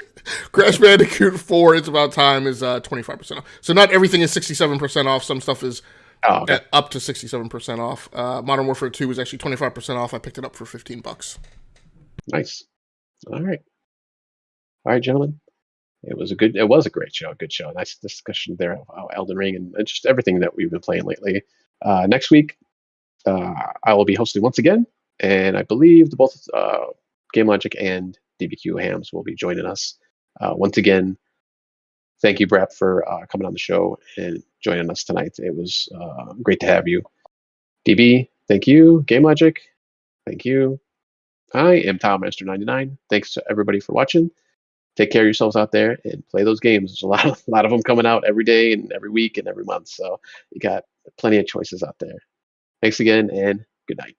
Crash Bandicoot 4, It's About Time, is 25% off. So not everything is 67% off. Some stuff is up to 67% off. Modern Warfare 2 was actually 25% off. I picked it up for $15. Nice. All right, gentlemen. It was a great show. Good show. Nice discussion there of Elden Ring and just everything that we've been playing lately. Next week, I will be hosting once again, and I believe both Game Logic and DBQ Hams will be joining us once again. Thank you, Brap, for coming on the show and joining us tonight. It was great to have you. DB, thank you. Game Logic, thank you. I am TileMaster99. Thanks to everybody for watching. Take care of yourselves out there and play those games. There's a lot of them coming out every day and every week and every month. So you got plenty of choices out there. Thanks again and good night.